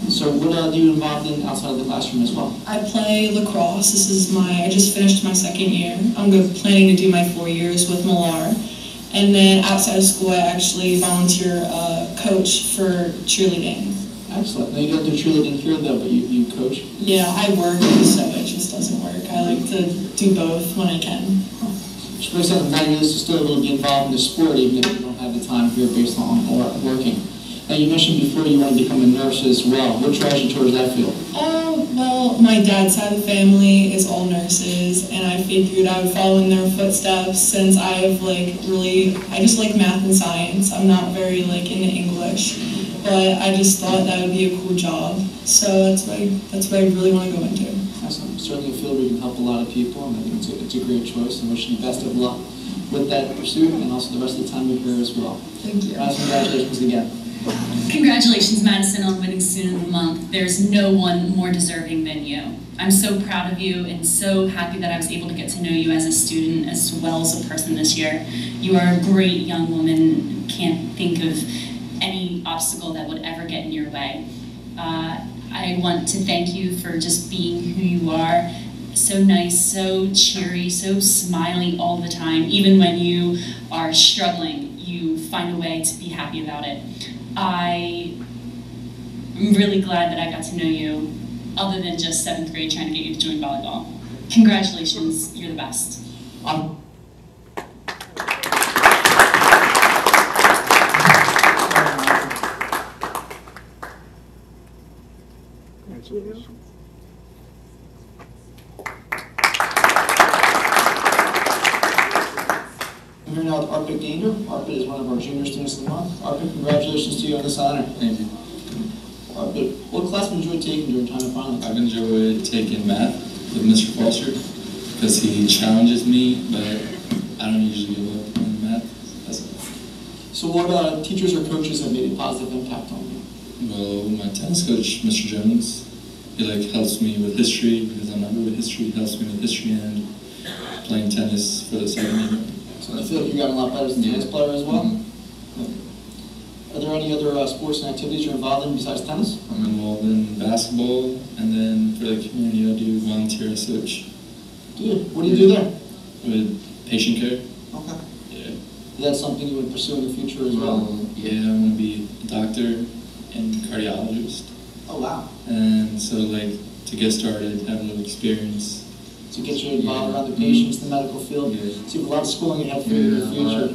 So what are you involved in outside of the classroom as well? I play lacrosse. I just finished my 2nd year. I'm planning to do my 4 years with Millar. And then outside of school, I actually volunteer coach for cheerleading. Excellent. Now you don't do cheerleading here though, but you coach? Yeah, I work, so it just doesn't work. I like to do both when I can. Which brings up the value is to still able to be involved in the sport even if you don't have the time here based on working. Now you mentioned before you want to become a nurse as well. What drives you towards that field? Well, my dad's side of the family is all nurses, and I figured I would follow in their footsteps since I just like math and science. I'm not very like into English, but I just thought that would be a cool job. So that's what I really want to go into. Excellent. Certainly a field where you can help a lot of people, and I think it's a great choice, and wishing you best of luck with that pursuit and also the rest of the time you're here as well. Thank you. Congratulations again. Congratulations, Madison, on winning Student of the Month. There's no one more deserving than you. I'm so proud of you and so happy that I was able to get to know you as a student as well as a person this year. You are a great young woman. Can't think of any obstacle that would ever get in your way. I want to thank you for just being who you are. So nice, so cheery, so smiley all the time. Even when you are struggling, you find a way to be happy about it. I'm really glad that I got to know you, other than just 7th grade trying to get you to join volleyball. Congratulations, you're the best. I'm here now with Arpit Danger. Arpit is one of our junior students of the month. Arpit, congratulations to you on this honor. Thank you. Arpit, what class have you enjoyed taking during time of finals? I've enjoyed taking math with Mr. Foster because he challenges me, but I don't usually give up on math. That's all. So what teachers or coaches have made a positive impact on you? Well, my tennis coach, Mr. Jones, he helps me with history because I'm not good with history. He helps me with history and playing tennis for the 2nd year. So I feel like you got a lot better as a tennis player as well? Are there any other sports and activities you're involved in besides tennis? I'm involved in basketball, and then for the community I do volunteer as coach. What do you do there? With patient care. Okay. Yeah. Is that something you would pursue in the future as well? Yeah, I'm going to be a doctor and cardiologist. Oh, wow. And so, to get started, have a little experience. To get you involved around the patients, the medical field. Yeah. So you have a lot of schooling ahead for you in the future.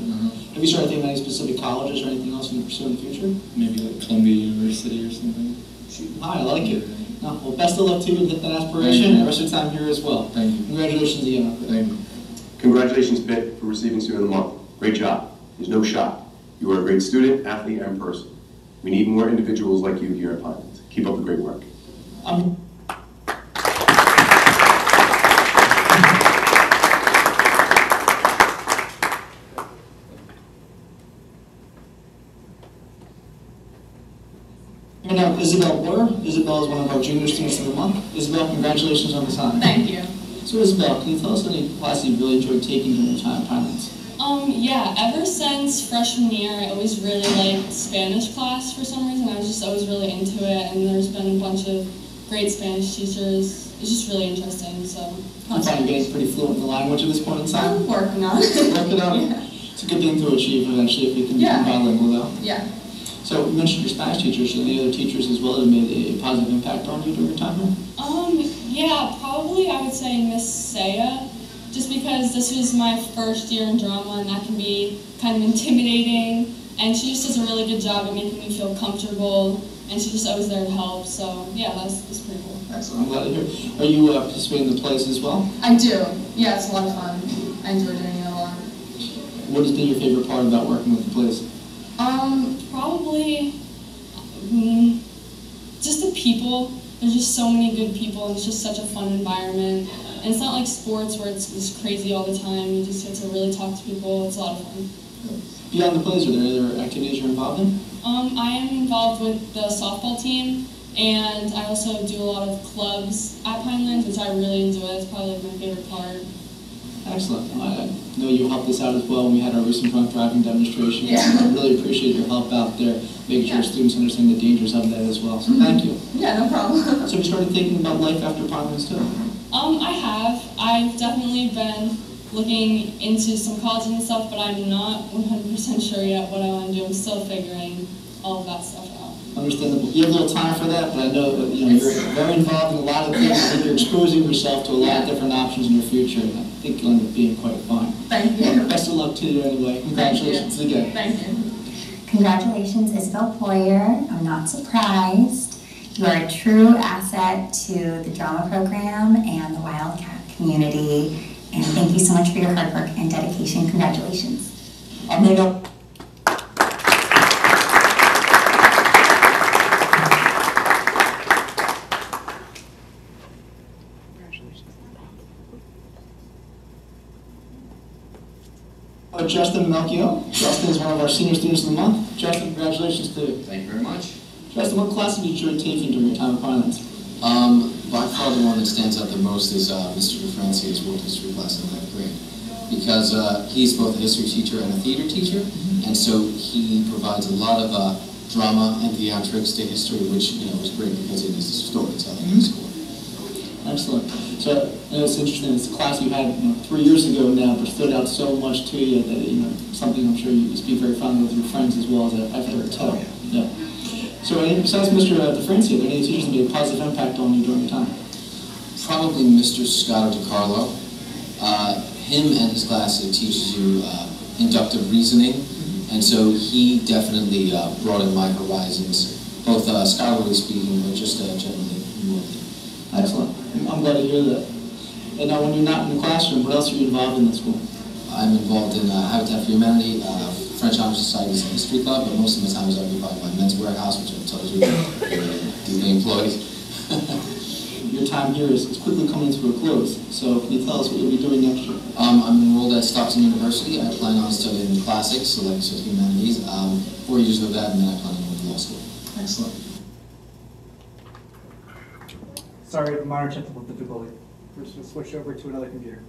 Have you started thinking of any specific colleges or anything else you can pursue in the future? Maybe Columbia University or something. Shooting high, I like it. No, well, best of luck to you and hit that aspiration and the rest of the time here as well. Thank you. Congratulations again. Thank you. Congratulations, Pitt, for receiving Student of the Month. Great job. There's no shot. You are a great student, athlete, and person. We need more individuals like you here at Pinelands. Keep up the great work. And now Isabel Boyer. Isabel is one of our junior students of the month. Isabel, congratulations on this honor. Thank you. So Isabel, can you tell us any classes you really enjoyed taking during your time at Pinelands? Yeah, ever since freshman year, I always really liked Spanish class for some reason. I was just always really into it, and there's been a bunch of great Spanish teachers. It's just really interesting, so. I'm finding getting pretty fluent in the language at this point in time. I'm working on it. Working on it? Yeah. It's a good thing to achieve eventually if you can become bilingual though. Yeah. So you mentioned your Spanish teachers, and the other teachers as well that made a positive impact on you during your time here? Yeah, probably I would say Miss Saya, just because this was my first year in drama and that can be kind of intimidating, and she just does a really good job at making me feel comfortable and she's just always there to help. So yeah, that's pretty cool. Excellent. I'm glad to hear. Are you participating in the plays as well? I do. Yeah, it's a lot of fun. I enjoy doing it a lot. What has been your favorite part about working with the plays? Probably just the people. There's just so many good people, and it's just such a fun environment. And it's not like sports where it's just crazy all the time. You just get to really talk to people. It's a lot of fun. Beyond the plays, are there other activities you're involved in? I am involved with the softball team, and I also do a lot of clubs at Pinelands, which I really enjoy. It's probably like my favorite part. Excellent. I know you helped us out as well when we had our recent drunk driving demonstration. Yeah. I really appreciate your help out there, making sure students understand the dangers of that as well. So thank you. Yeah, no problem. So you started thinking about life after Pinelands too? I have. I've definitely been looking into some colleges and stuff, but I'm not 100% sure yet what I want to do. I'm still figuring all of that stuff out. Understandable. You have a little time for that, but I know that you're very involved in a lot of things. I think you're exposing yourself to a lot of different options in your future, and I think you'll end up being quite fine. Thank you. Well, best of luck to you anyway. Congratulations again. Thank you. Congratulations, Isabel Poyer. I'm not surprised. You are a true asset to the drama program and the Wildcat community. And thank you so much for your hard work and dedication. Congratulations. I'm going to Justin Melchio. Justin is one of our senior students of the month. Justin, congratulations to you. Thank you very much. Justin, what class did you enjoy taking during your time at Pinelands? By far the one that stands out the most is Mr. DeFrancio's world history class in 9th grade. Because he's both a history teacher and a theater teacher, and so he provides a lot of drama and theatrics to history, which is great because it is storytelling in school. Excellent. So it's interesting. It's a class you had 3 years ago now, but stood out so much to you that something I'm sure you speak very fondly with your friends as well as I've heard tell. Yeah. So besides Mr. DeFrancio, are there any teachers that made a positive impact on you during your time? Probably Mr. Scott DiCarlo. Him and his class teaches you inductive reasoning, and so he definitely broadened my horizons, both scholarly speaking, but just generally worldly. Excellent. I'm glad to hear that. And now when you're not in the classroom, what else are you involved in school? I'm involved in Habitat for Humanity, French Honor Society's History Club, but most of my time is occupied by Men's Warehouse, which I've told you deeply employed. Your time here is quickly coming to a close, so can you tell us what you'll be doing next year? I'm enrolled at Stockton University. I plan on studying classics, so like humanities, 4 years of that, and then I plan on going to law school. Excellent. Sorry, minor technical difficulty. We're just going to switch over to another computer.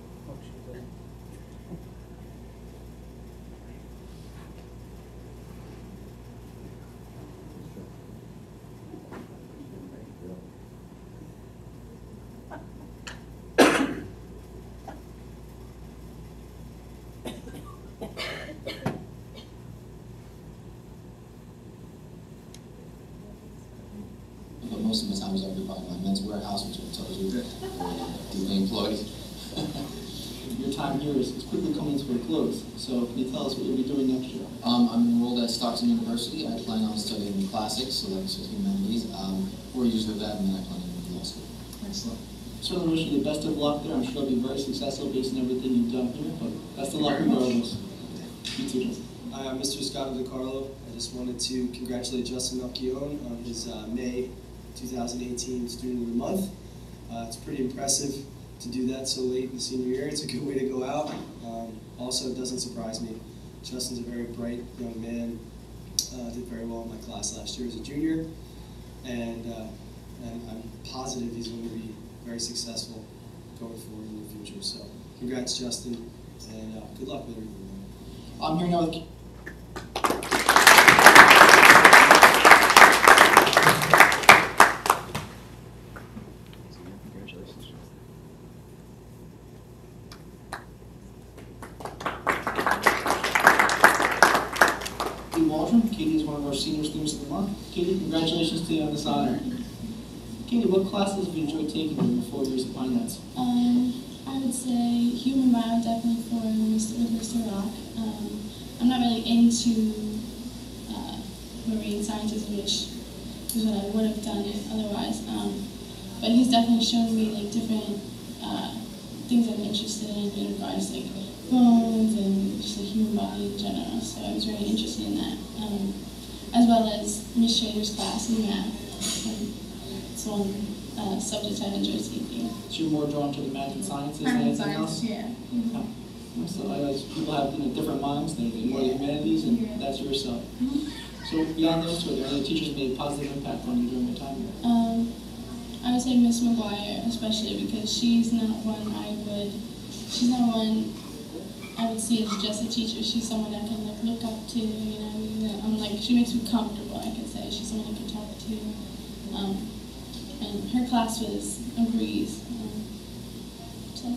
But most of my time is occupied by Men's Warehouse, which I've told you deeply employed. Your time here is quickly coming to a close, so can you tell us what you'll be doing next year? I'm enrolled at Stockton University. I plan on studying classics, so like humanities, 4 years of that, and then I plan on going to law school. Excellent. Certainly wish you the best of luck there. I'm sure you'll be very successful based on everything you've done here, but best of luck regardless. You too, Justin. Hi, I'm Mr. Scott DiCarlo. I just wanted to congratulate Justin Melchione on his May 2018 Student of the Month. It's pretty impressive to do that so late in the senior year. It's a good way to go out. Also, it doesn't surprise me. Justin's a very bright young man. Did very well in my class last year as a junior, and I'm positive he's going to be very successful going forward in the future. So, congrats, Justin, and good luck with everything. I'm here now with Katie is one of our senior students of the month. Katie, congratulations to you on this honor. Katie, what classes have you enjoyed taking during your 4 years at Pinelands? I would say human bio, definitely with Mr. Rock. I'm not really into marine sciences, which is what I would have done otherwise. But he's definitely shown me like different things I'm interested in regards to like bones and just the human body in general. So I was very interested in that, as well as Miss Schrader's class in math. It's one subject I enjoy taking. So you're more drawn to the math and sciences than Math and anything science, else? yeah. Mm-hmm. So I realize people have different minds, they're more the humanities, and that's yourself. So beyond those two, are there any teachers who made a positive impact on you during your time here? I would say Miss McGuire, especially because she's not one I would see as just a teacher. She's someone I can like look up to, you know. I'm like, she makes me comfortable, I could say. She's someone I can talk to. And her class was a breeze. So.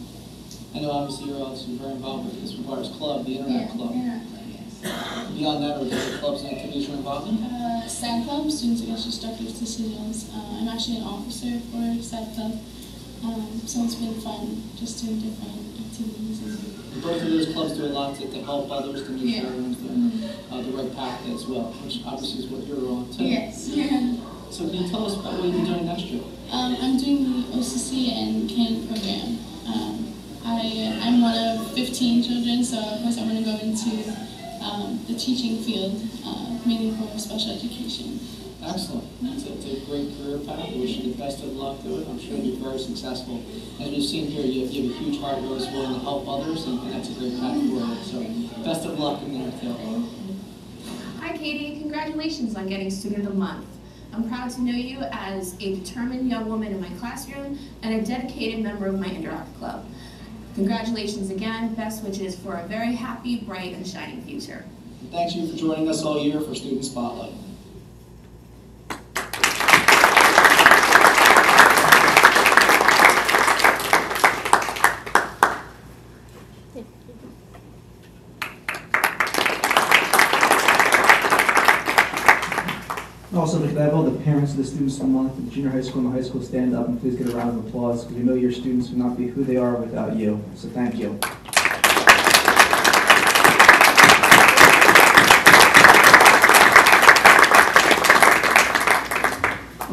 I know obviously you're also very involved with Miss McGuire's club, the Internet Club. Internet Club, yes. Beyond that, are there other clubs and activities you're involved in? SAD Club, Students Against Destructive Decisions. I'm actually an officer for SAD Club. So it's been fun just doing different activities. And both of those clubs do a lot to help others to make sure they're the right path as well, which obviously is what you're on too. Yes. So can you tell us about what you're doing next year? I'm doing the OCC and CAN program. I'm one of 15 children, so of course I'm going to go into the teaching field, mainly for special education. Excellent. It's a great career path. I wish you the best of luck to it. I'm sure you'll be very successful. As we've seen here, you have a huge heart, you're always willing to help others, and that's a great path forward. So best of luck in there too. Hi Katie, congratulations on getting Student of the Month. I'm proud to know you as a determined young woman in my classroom and a dedicated member of my Interact Club. Congratulations again, best wishes for a very happy, bright, and shining future. Thank you for joining us all year for Student Spotlight. Also, could I have all the parents of the students of the month in the junior high school and the high school stand up and please get a round of applause, because we know your students would not be who they are without you. So thank you.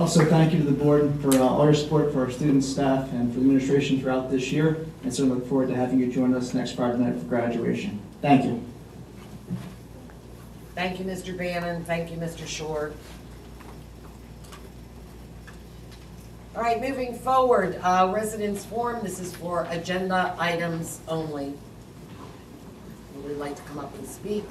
Also, thank you to the board for all your support for our students, staff, and for the administration throughout this year. And certainly look forward to having you join us next Friday night for graduation. Thank you. Thank you, Mr. Bannon. Thank you, Mr. Short. All right, moving forward, residents forum. This is for agenda items only. Would like to come up and speak?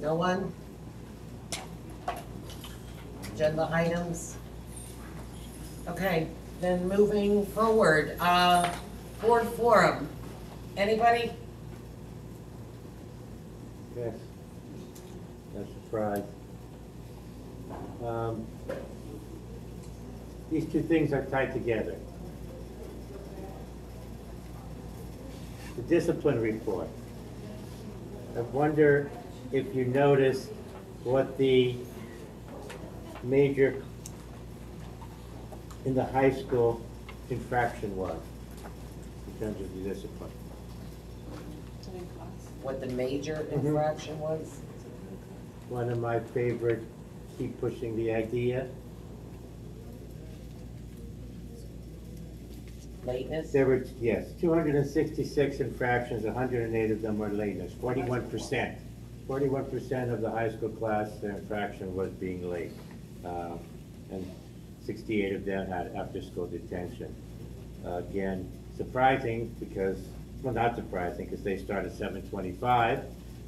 No one? Agenda items? Okay, then moving forward, board forum. Anybody? Yes. No surprise. These two things are tied together. The discipline report. I wonder if you noticed what the major in the high school infraction was in terms of the discipline. What the major infraction was? One of my favorite, keep pushing the idea. Lateness? There were, yes, 266 infractions, 108 of them were lateness, 41%. 41% of the high school class, their infraction was being late. And 68 of them had after-school detention. Again, surprising because, well, not surprising because they start at 7:25.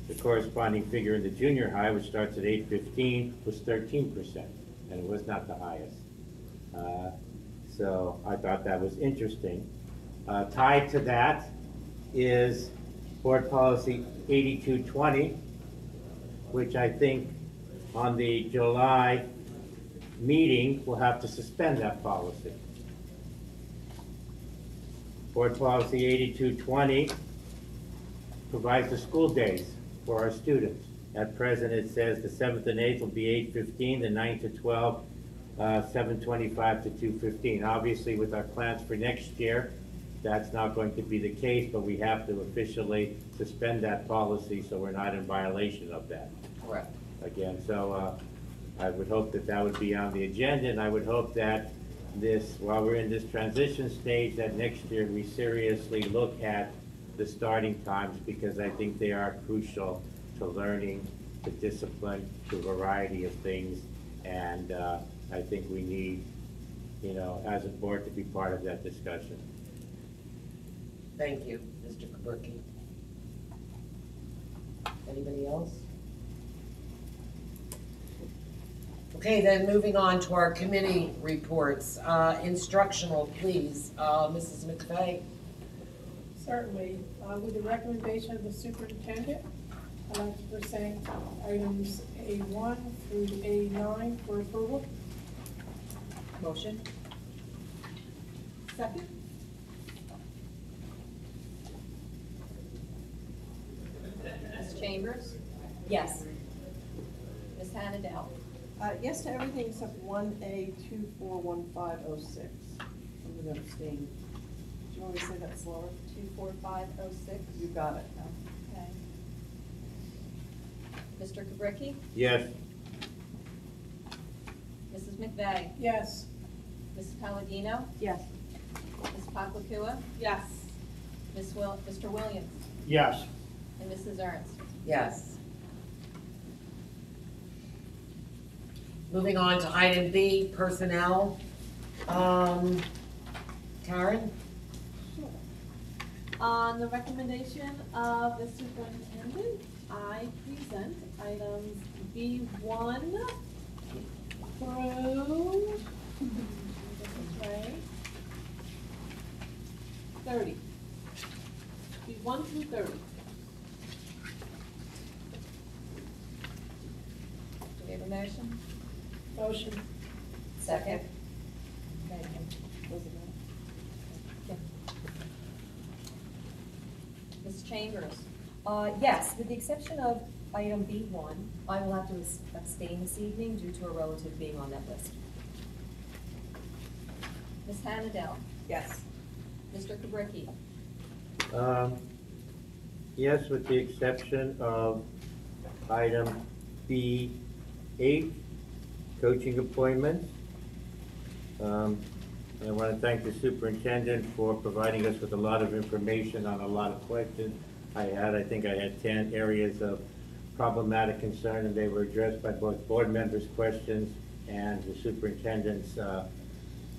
The corresponding figure in the junior high, which starts at 8:15, was 13%, and it was not the highest. So I thought that was interesting. Tied to that is Board Policy 8220, which I think on the July meeting will have to suspend that policy. Board Policy 8220 provides the school days for our students. At present, it says the 7th and 8th will be 8:15, the 9th to 12, 7:25 to 2:15. Obviously, with our plans for next year, that's not going to be the case, but we have to officially suspend that policy so we're not in violation of that. Correct. Again, so I would hope that that would be on the agenda, and I would hope that while we're in this transition stage, that next year we seriously look at the starting times, because I think they are crucial to learning, to discipline, to a variety of things, and I think we need, as a board, to be part of that discussion. Thank you, Mr. Kaburki. Anybody else? Okay, then moving on to our committee reports. Instructional, please. Mrs. McVeigh. Certainly. With the recommendation of the superintendent, I'd like to present items A1 through A9 for approval. Motion. Second. Ms. Chambers? Yes. Ms. Hannadel? Yes to everything except 1A 241506. I'm going to abstain. Do you want me to say that slower? 24506? You got it. Okay. Mr. Kabricki? Yes. Mrs. McVeigh? Yes. Mrs. Palladino? Yes. Ms. Paklakua? Yes. Mr. Williams? Yes. And Mrs. Ernst? Yes. Moving on to item B, personnel. Karen? On the recommendation of the superintendent, I present items B1 through, this is right, 30. B1 through 30. Do we have a motion? Motion. Second. Ms. Chambers? Yes, with the exception of item B1, I will have to abstain this evening due to a relative being on that list. Ms. Hannadel? Yes. Mr. Kabricki? Yes, with the exception of item B8, coaching appointments. I want to thank the superintendent for providing us with a lot of information on a lot of questions. I think I had 10 areas of problematic concern, and they were addressed by both board members' questions and the superintendent's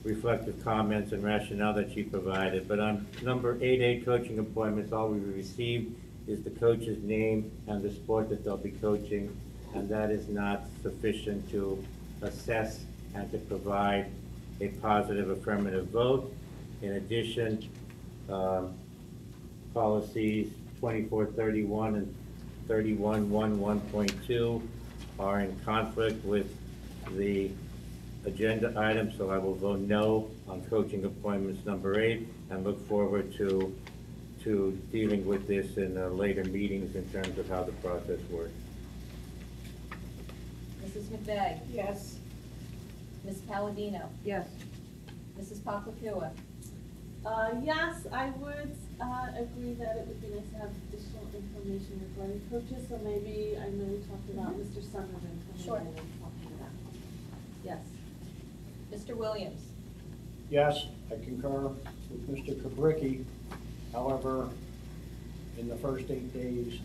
reflective comments and rationale that she provided. But on number 8A, coaching appointments, all we received is the coach's name and the sport that they'll be coaching, and that is not sufficient to assess and to provide a positive affirmative vote. In addition, policies 2431 and 3111.2 are in conflict with the agenda item, so I will vote no on coaching appointments number 8 and look forward to dealing with this in later meetings in terms of how the process works. Mrs. McVeigh? Yes. Ms. Palladino? Yes. Mrs. Paklakua? Yes, I would agree that it would be nice to have additional information regarding coaches, so maybe, I know we talked about Mr. Summerman Sure. coming in and talking about. Yes. Mr. Williams? Yes, I concur with Mr. Kabricki. However, in the first 8 days,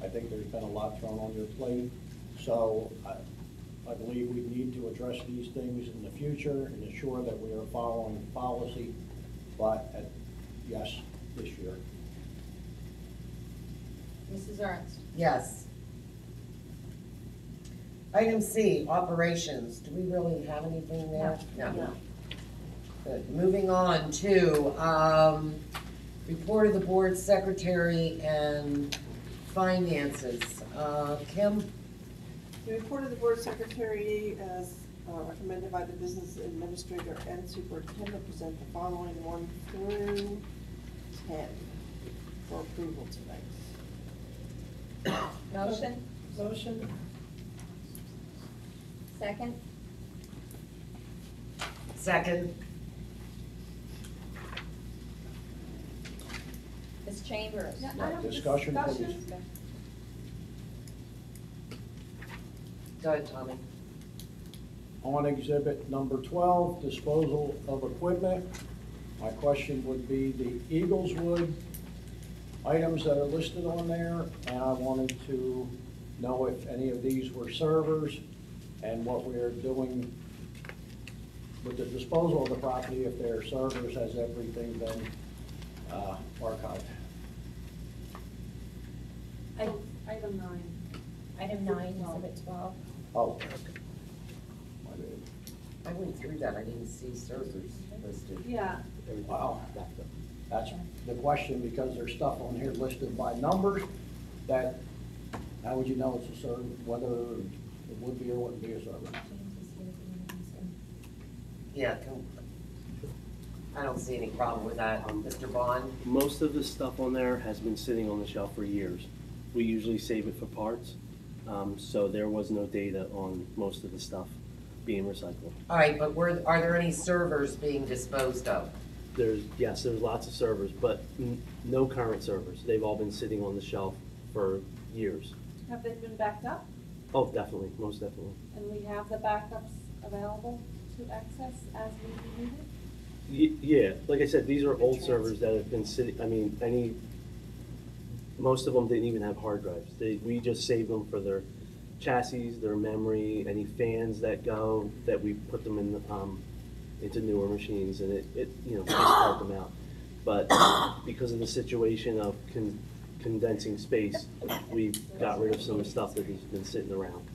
I think there's been a lot thrown on your plate. So I believe we need to address these things in the future and ensure that we are following policy, but yes, this year. Mrs. Ernst? Yes. Item C, operations. Do we really have anything there? No. Good. Moving on to report of the board secretary and finances. Kim? The report of the board secretary, as recommended by the business administrator and superintendent, present the following 1 through 10 for approval tonight. Motion, Motion, second, Second. Ms. Chambers. Yeah, I Right, have discussion, please. Go ahead, Tommy. On exhibit number 12, disposal of equipment, my question would be the Eagleswood items that are listed on there, and I wanted to know if any of these were servers and what we are doing with the disposal of the property. If they're servers, has everything been archived? Item 9. Item 9, Exhibit 12. Oh, okay. My bad. I went through that, I didn't see servers listed. Yeah. Wow, that's the question, because there's stuff on here listed by numbers that, how would you know it's a server, whether it would be or wouldn't be a server? Yeah, I don't see any problem with that. Mr. Bond? Most of the stuff on there has been sitting on the shelf for years. We usually save it for parts, so there was no data on most of the stuff being recycled. All right, but are there any servers being disposed of? Yes, there's lots of servers, but no current servers. They've all been sitting on the shelf for years. Have they been backed up? Oh, definitely, most definitely. And we have the backups available to access as we need it? Yeah, like I said, these are old servers that have been sitting, most of them didn't even have hard drives. We just saved them for their chassis, their memory, any fans that go, that we put them in into newer machines, and it just part them out. But because of the situation of condensing space, we got rid of some stuff that has been sitting around.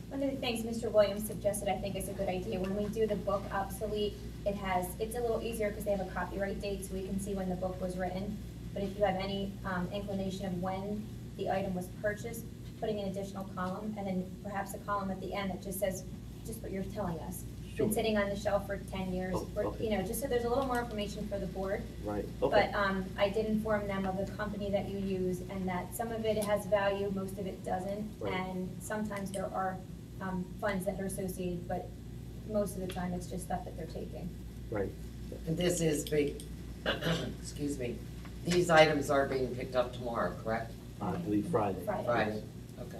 One of the things Mr. Williams suggested I think is a good idea, when we do the book obsolete, it's a little easier because they have a copyright date, so we can see when the book was written. But if you have any inclination of when the item was purchased, putting an additional column, and then perhaps a column at the end that just says, just what you're telling us. Sure. Been sitting on the shelf for 10 years, Oh, okay. just so there's a little more information for the board. Right, okay. But I did inform them of the company that you use, and that some of it has value, most of it doesn't. Right. And sometimes there are funds that are associated, but most of the time it's just stuff that they're taking. Right. And this is excuse me, these items are being picked up tomorrow, correct? I believe Friday. Friday, okay.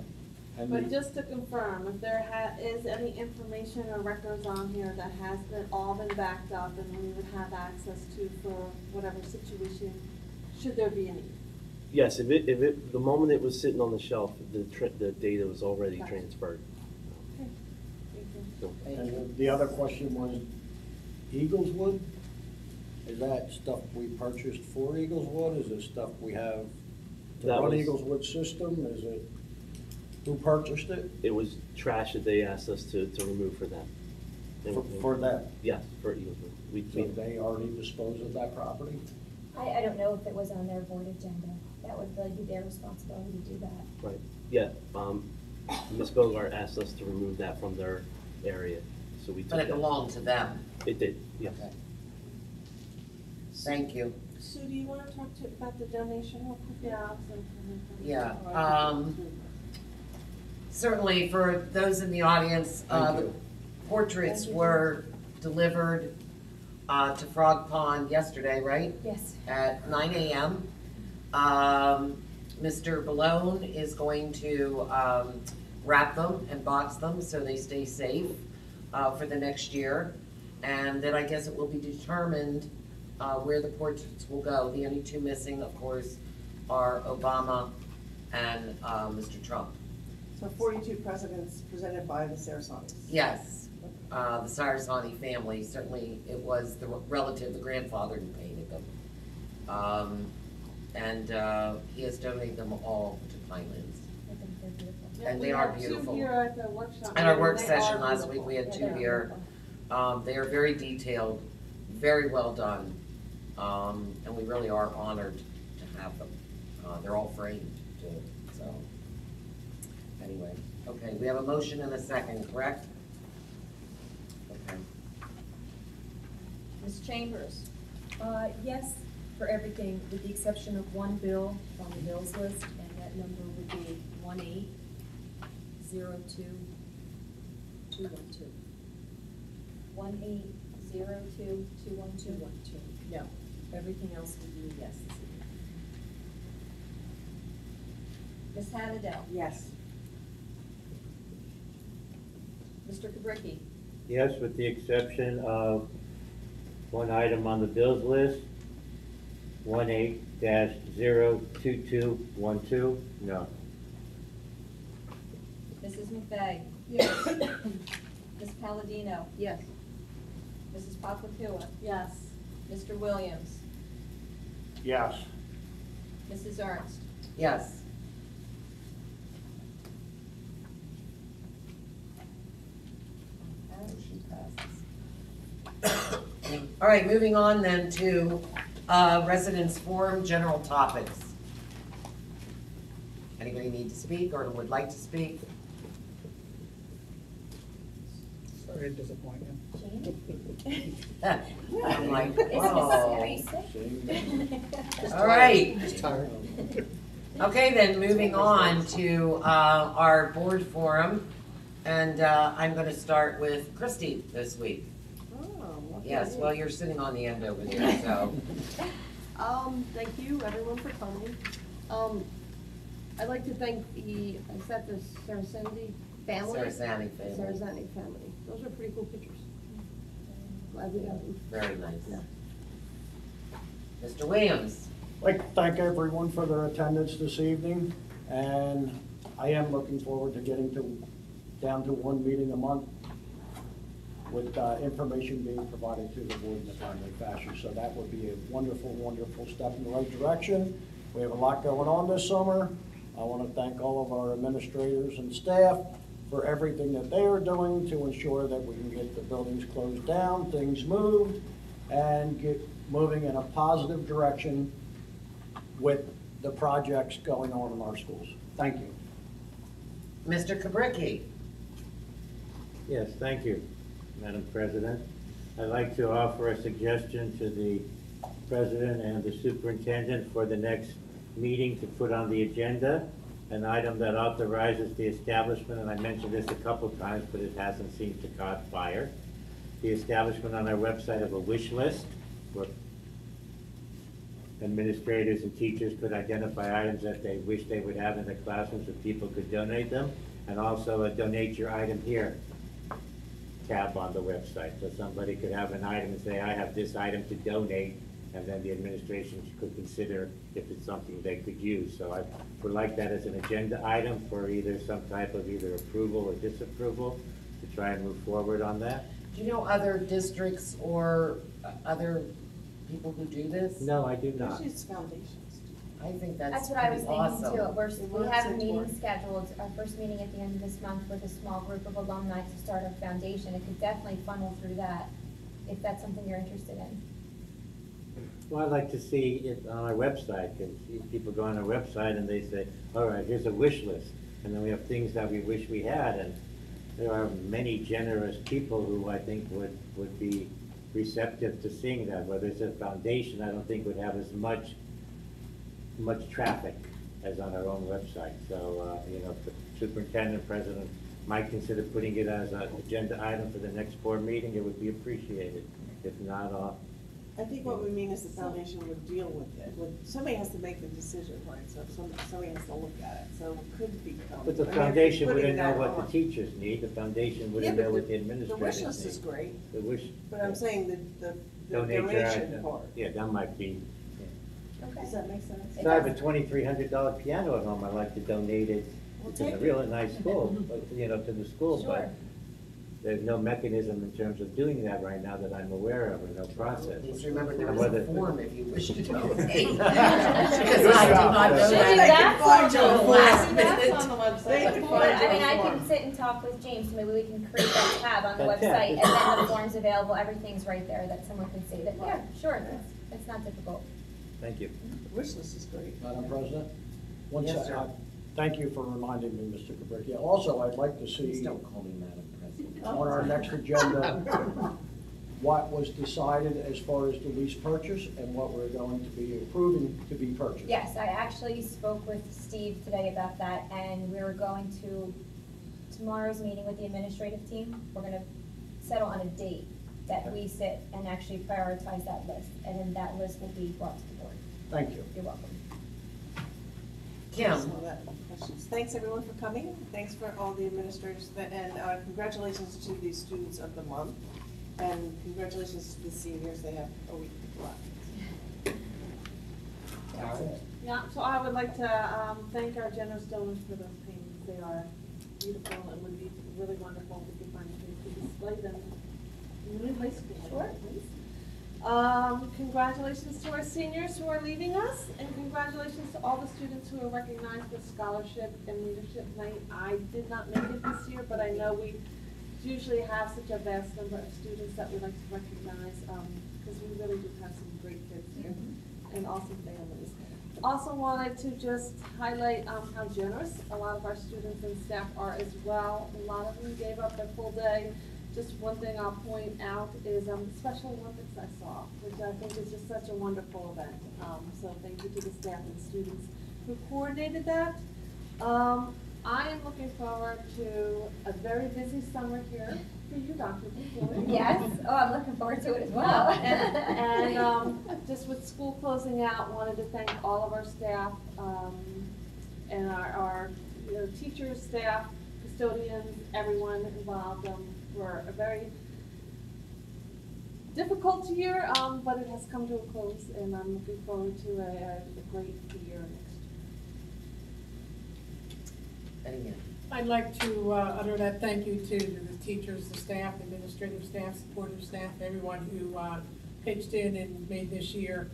But just to confirm, if there is any information or records on here that has all been backed up and we would have access to for whatever situation, should there be any? Yes, the moment it was sitting on the shelf, the data was already Gotcha. transferred. Okay, thank you. And the other question was Eagleswood? Is that stuff we purchased for Eagleswood? Is it stuff we have to That run was- Eagleswood system? Is it, who purchased it? It was trash that they asked us to remove for them. For them? Yes, for Eagleswood. So they already disposed of that property? I don't know if it was on their board agenda. That would really be their responsibility to do that. Right, yeah, Ms. Bogart asked us to remove that from their area, so we took But it that. belonged to them. It did, yes. Okay. Thank you. Sue, do you want to talk about the donation real quick? Yeah. Yeah, certainly for those in the audience, the portraits were delivered to Frog Pond yesterday, right? Yes. At 9 a.m. Mr. Balone is going to wrap them and box them so they stay safe for the next year. And then I guess it will be determined where the portraits will go. The only two missing, of course, are Obama and Mr. Trump. So 42 presidents presented by the Sarasanis. Yes, the Sarasani family, certainly it was the relative, the grandfather who painted them. And he has donated them all to Pinelands. I think they're beautiful. Yeah, And we they are had beautiful. two here at the workshop. At our work They session are last week, beautiful. we had Yeah, two they're here. They are very detailed, very well done, and we really are honored to have them. They're all framed too, so. Anyway, okay, we have a motion and a second, correct? Okay. Ms. Chambers. Yes, for everything, with the exception of one bill on the bills list, and that number would be 1802212. 1802212. No, everything else would be yes this evening. Ms. Hannadel? Yes. Mr. Kubricki? Yes, with the exception of one item on the bills list, 18-02212, no. Mrs. McVeigh? Yes. Ms. Palladino? Yes. Mrs. Paplakua? Yes. Mr. Williams? Yes. Mrs. Ernst? Yes. Motion passes. All right, moving on then to residents forum, general topics. Anybody need to speak or would like to speak? Sorry to disappoint you. I'm like, Isn't oh. this scary? All right. Just tired. Okay, then moving on to our board forum. And I'm going to start with Christy this week. Oh, okay. Yes, well, you're sitting on the end over there, so. Thank you, everyone, for coming. I'd like to thank the Sarasani family. Sarasani family. Sarasani family. Those are pretty cool pictures. Glad we got them. Very nice. Yeah. Mr. Williams. I'd like to thank everyone for their attendance this evening, and I am looking forward to getting down to one meeting a month with information being provided to the board in a timely fashion. So that would be a wonderful, wonderful step in the right direction. We have a lot going on this summer. I want to thank all of our administrators and staff for everything that they are doing to ensure that we can get the buildings closed down, things moved, and get moving in a positive direction with the projects going on in our schools. Thank you. Mr. Kubricki. Yes, thank you, Madam President. I'd like to offer a suggestion to the President and the Superintendent for the next meeting to put on the agenda an item that authorizes the establishment, and I mentioned this a couple times, but it hasn't seemed to caught fire, the establishment on our website of a wish list where administrators and teachers could identify items that they wish they would have in the classrooms so people could donate them, and also a donate your item here tab on the website. So somebody could have an item and say, I have this item to donate, and then the administration could consider if it's something they could use. So I would like that as an agenda item for either some type of either approval or disapproval to try and move forward on that. Do you know other districts or other people who do this? No, I do not. Usually it's foundations. I think that's That's what I was pretty thinking awesome. too. We have a meeting scheduled, our first meeting at the end of this month with a small group of alumni to start our foundation. It could definitely funnel through that, if that's something you're interested in. Well, I'd like to see it on our website, because people go on our website and they say, all right, here's a wish list. And then we have things that we wish we had, and there are many generous people who I think would be receptive to seeing that. Whether it's a foundation, I don't think would have as much traffic as on our own website. So, if the superintendent, president might consider putting it as an agenda item for the next board meeting, it would be appreciated. If not, I think what we mean is the foundation would deal with it. Somebody has to make the decision, right? So somebody has to look at it, so it could become. but the foundation wouldn't know what the teachers need, the foundation wouldn't know what the administrators need. The wish list is great. The wish. But I'm saying the Donate donation part. Yeah, that might be. Okay. Does that make sense? So I have a $2,300 piano at home, I'd like to donate it. We'll It's in a take really nice school, but, to the school, Sure. but there's no mechanism in terms of doing that right now that I'm aware of, or no process. Please remember there And is a whether- form if you wish to donate. Because I did not know Should that. be I that could find you on a the last That's minute. on the website. But I mean, I form. can sit and talk with James, maybe we can create that tab on the That tab, website, and yeah. then the form's available, everything's right there, that someone can see that, yeah, sure, that's not difficult. Thank you. The wish list is great. Madam President? One Yes, sec- sir. Thank you for reminding me, Mr. Also, I'd like to Please see don't call me Madam President. on our next agenda what was decided as far as the lease purchase and what we're going to be approving to be purchased? Yes, I actually spoke with Steve today about that, and we're going to, tomorrow's meeting with the administrative team, we're gonna settle on a date that we sit and actually prioritize that list, and then that list will be brought to the board. Thank you. You're welcome. Kim. Questions. Thanks everyone for coming. Thanks for all the administrators, and congratulations to the students of the month. And congratulations to the seniors, they have a week left. Yeah, so I would like to thank our generous donors for those paintings. They are beautiful and would be really wonderful if we could find a place to display them in the new high school. Sure, please. Congratulations to our seniors who are leaving us, and congratulations to all the students who are recognized with scholarship and leadership night. I did not make it this year, but I know we usually have such a vast number of students that we like to recognize, because we really do have some great kids here and awesome families. Also wanted to just highlight how generous a lot of our students and staff are as well. A lot of them gave up their full day. Just one thing I'll point out is the Special Olympics I saw, which I think is just such a wonderful event. So thank you to the staff and students who coordinated that. I am looking forward to a very busy summer here for you, Dr. McCoy. Yes, oh, I'm looking forward to it as well. And just with school closing out, wanted to thank all of our staff and our teachers, staff, custodians, everyone involved for a very difficult year, but it has come to a close, and I'm looking forward to a great year next year. I'd like to utter that thank you to the teachers, the staff, administrative staff, supportive staff, everyone who pitched in and made this year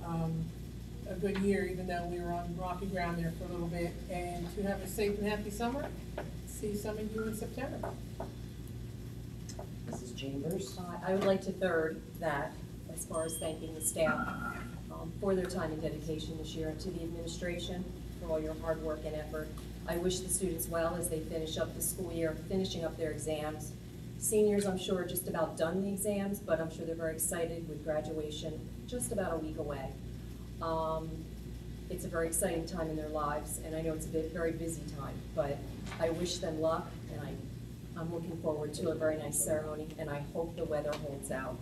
a good year, even though we were on rocky ground there for a little bit, and to have a safe and happy summer. See some of you in September. Mrs. Chambers? I would like to third that, as far as thanking the staff for their time and dedication this year, and to the administration for all your hard work and effort. I wish the students well as they finish up the school year, finishing up their exams. Seniors, I'm sure, are just about done the exams, but I'm sure they're very excited with graduation just about a week away. It's a very exciting time in their lives, and I know it's a very busy time, but I wish them luck, and I'm looking forward to a very nice ceremony, and I hope the weather holds out.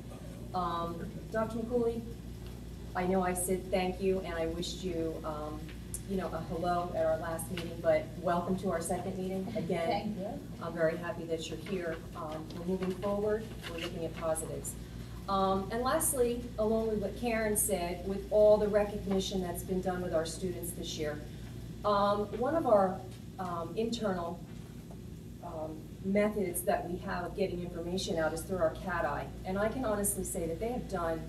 Dr. McCooley, I know I said thank you, and I wished you, a hello at our last meeting, but welcome to our second meeting. Again, Thank you. I'm very happy that you're here. We're moving forward. We're looking at positives. And lastly, along with what Karen said, with all the recognition that's been done with our students this year, one of our internal methods that we have of getting information out is through our CAT-I. And I can honestly say that they have done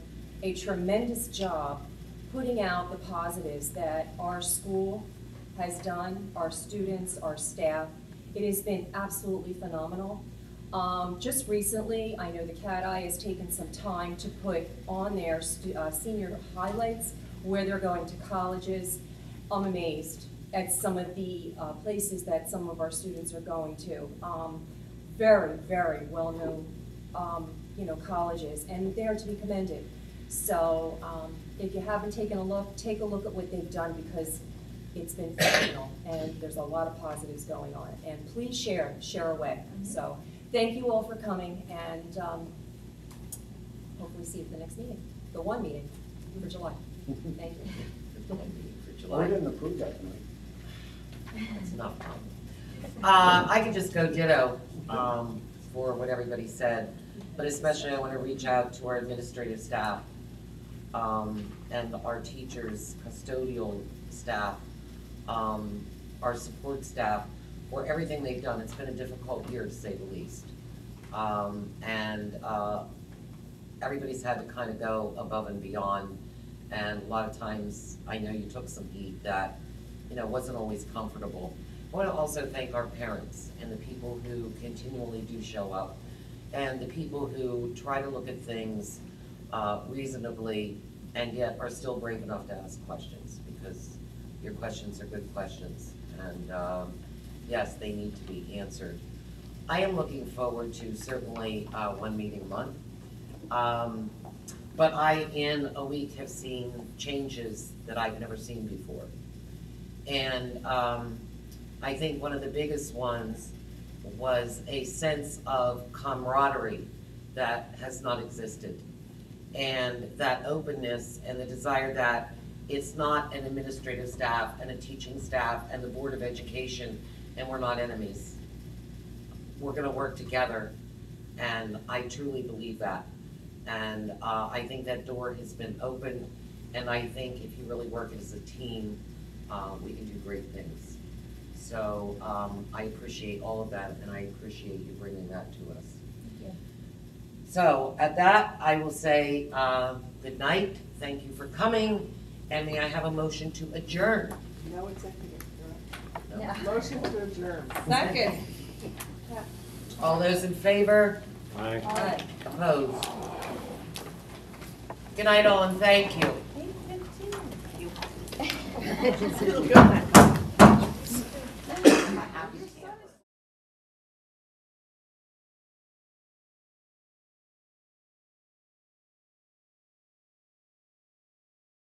a tremendous job putting out the positives that our school has done, our students, our staff. It has been absolutely phenomenal. Just recently, I know the CAT-I has taken some time to put on their senior highlights where they're going to colleges. I'm amazed at some of the places that some of our students are going to. Very, very well-known, colleges, and they are to be commended. So if you haven't taken a look, take a look at what they've done, because it's been phenomenal, and there's a lot of positives going on. And please share away. So thank you all for coming, and hopefully see you at the next meeting, the one meeting for July. Thank you. We didn't approve that tonight. That's not fun. I could just go ditto for what everybody said, but especially I want to reach out to our administrative staff and our teachers, custodial staff, our support staff, for everything they've done. It's been a difficult year, to say the least. Everybody's had to kind of go above and beyond, and a lot of times I know you took some heat that wasn't always comfortable. I want to also thank our parents and the people who continually do show up, and the people who try to look at things reasonably and yet are still brave enough to ask questions, because your questions are good questions, and yes, they need to be answered. I am looking forward to certainly one meeting a month. But I, in a week, have seen changes that I've never seen before. And I think one of the biggest ones was a sense of camaraderie that has not existed. And that openness and the desire that it's not an administrative staff and a teaching staff and the Board of Education, and we're not enemies. We're gonna work together, and I truly believe that. And I think that door has been opened, and I think if you really work as a team, we can do great things. So I appreciate all of that, and I appreciate you bringing that to us. Thank you. So at that, I will say good night. Thank you for coming, and may I have a motion to adjourn? No executive, correct? No. Yeah. Motion to adjourn. Second. All those in favor? Aye. Opposed? Good night, all, and thank you. 8:15. Still good.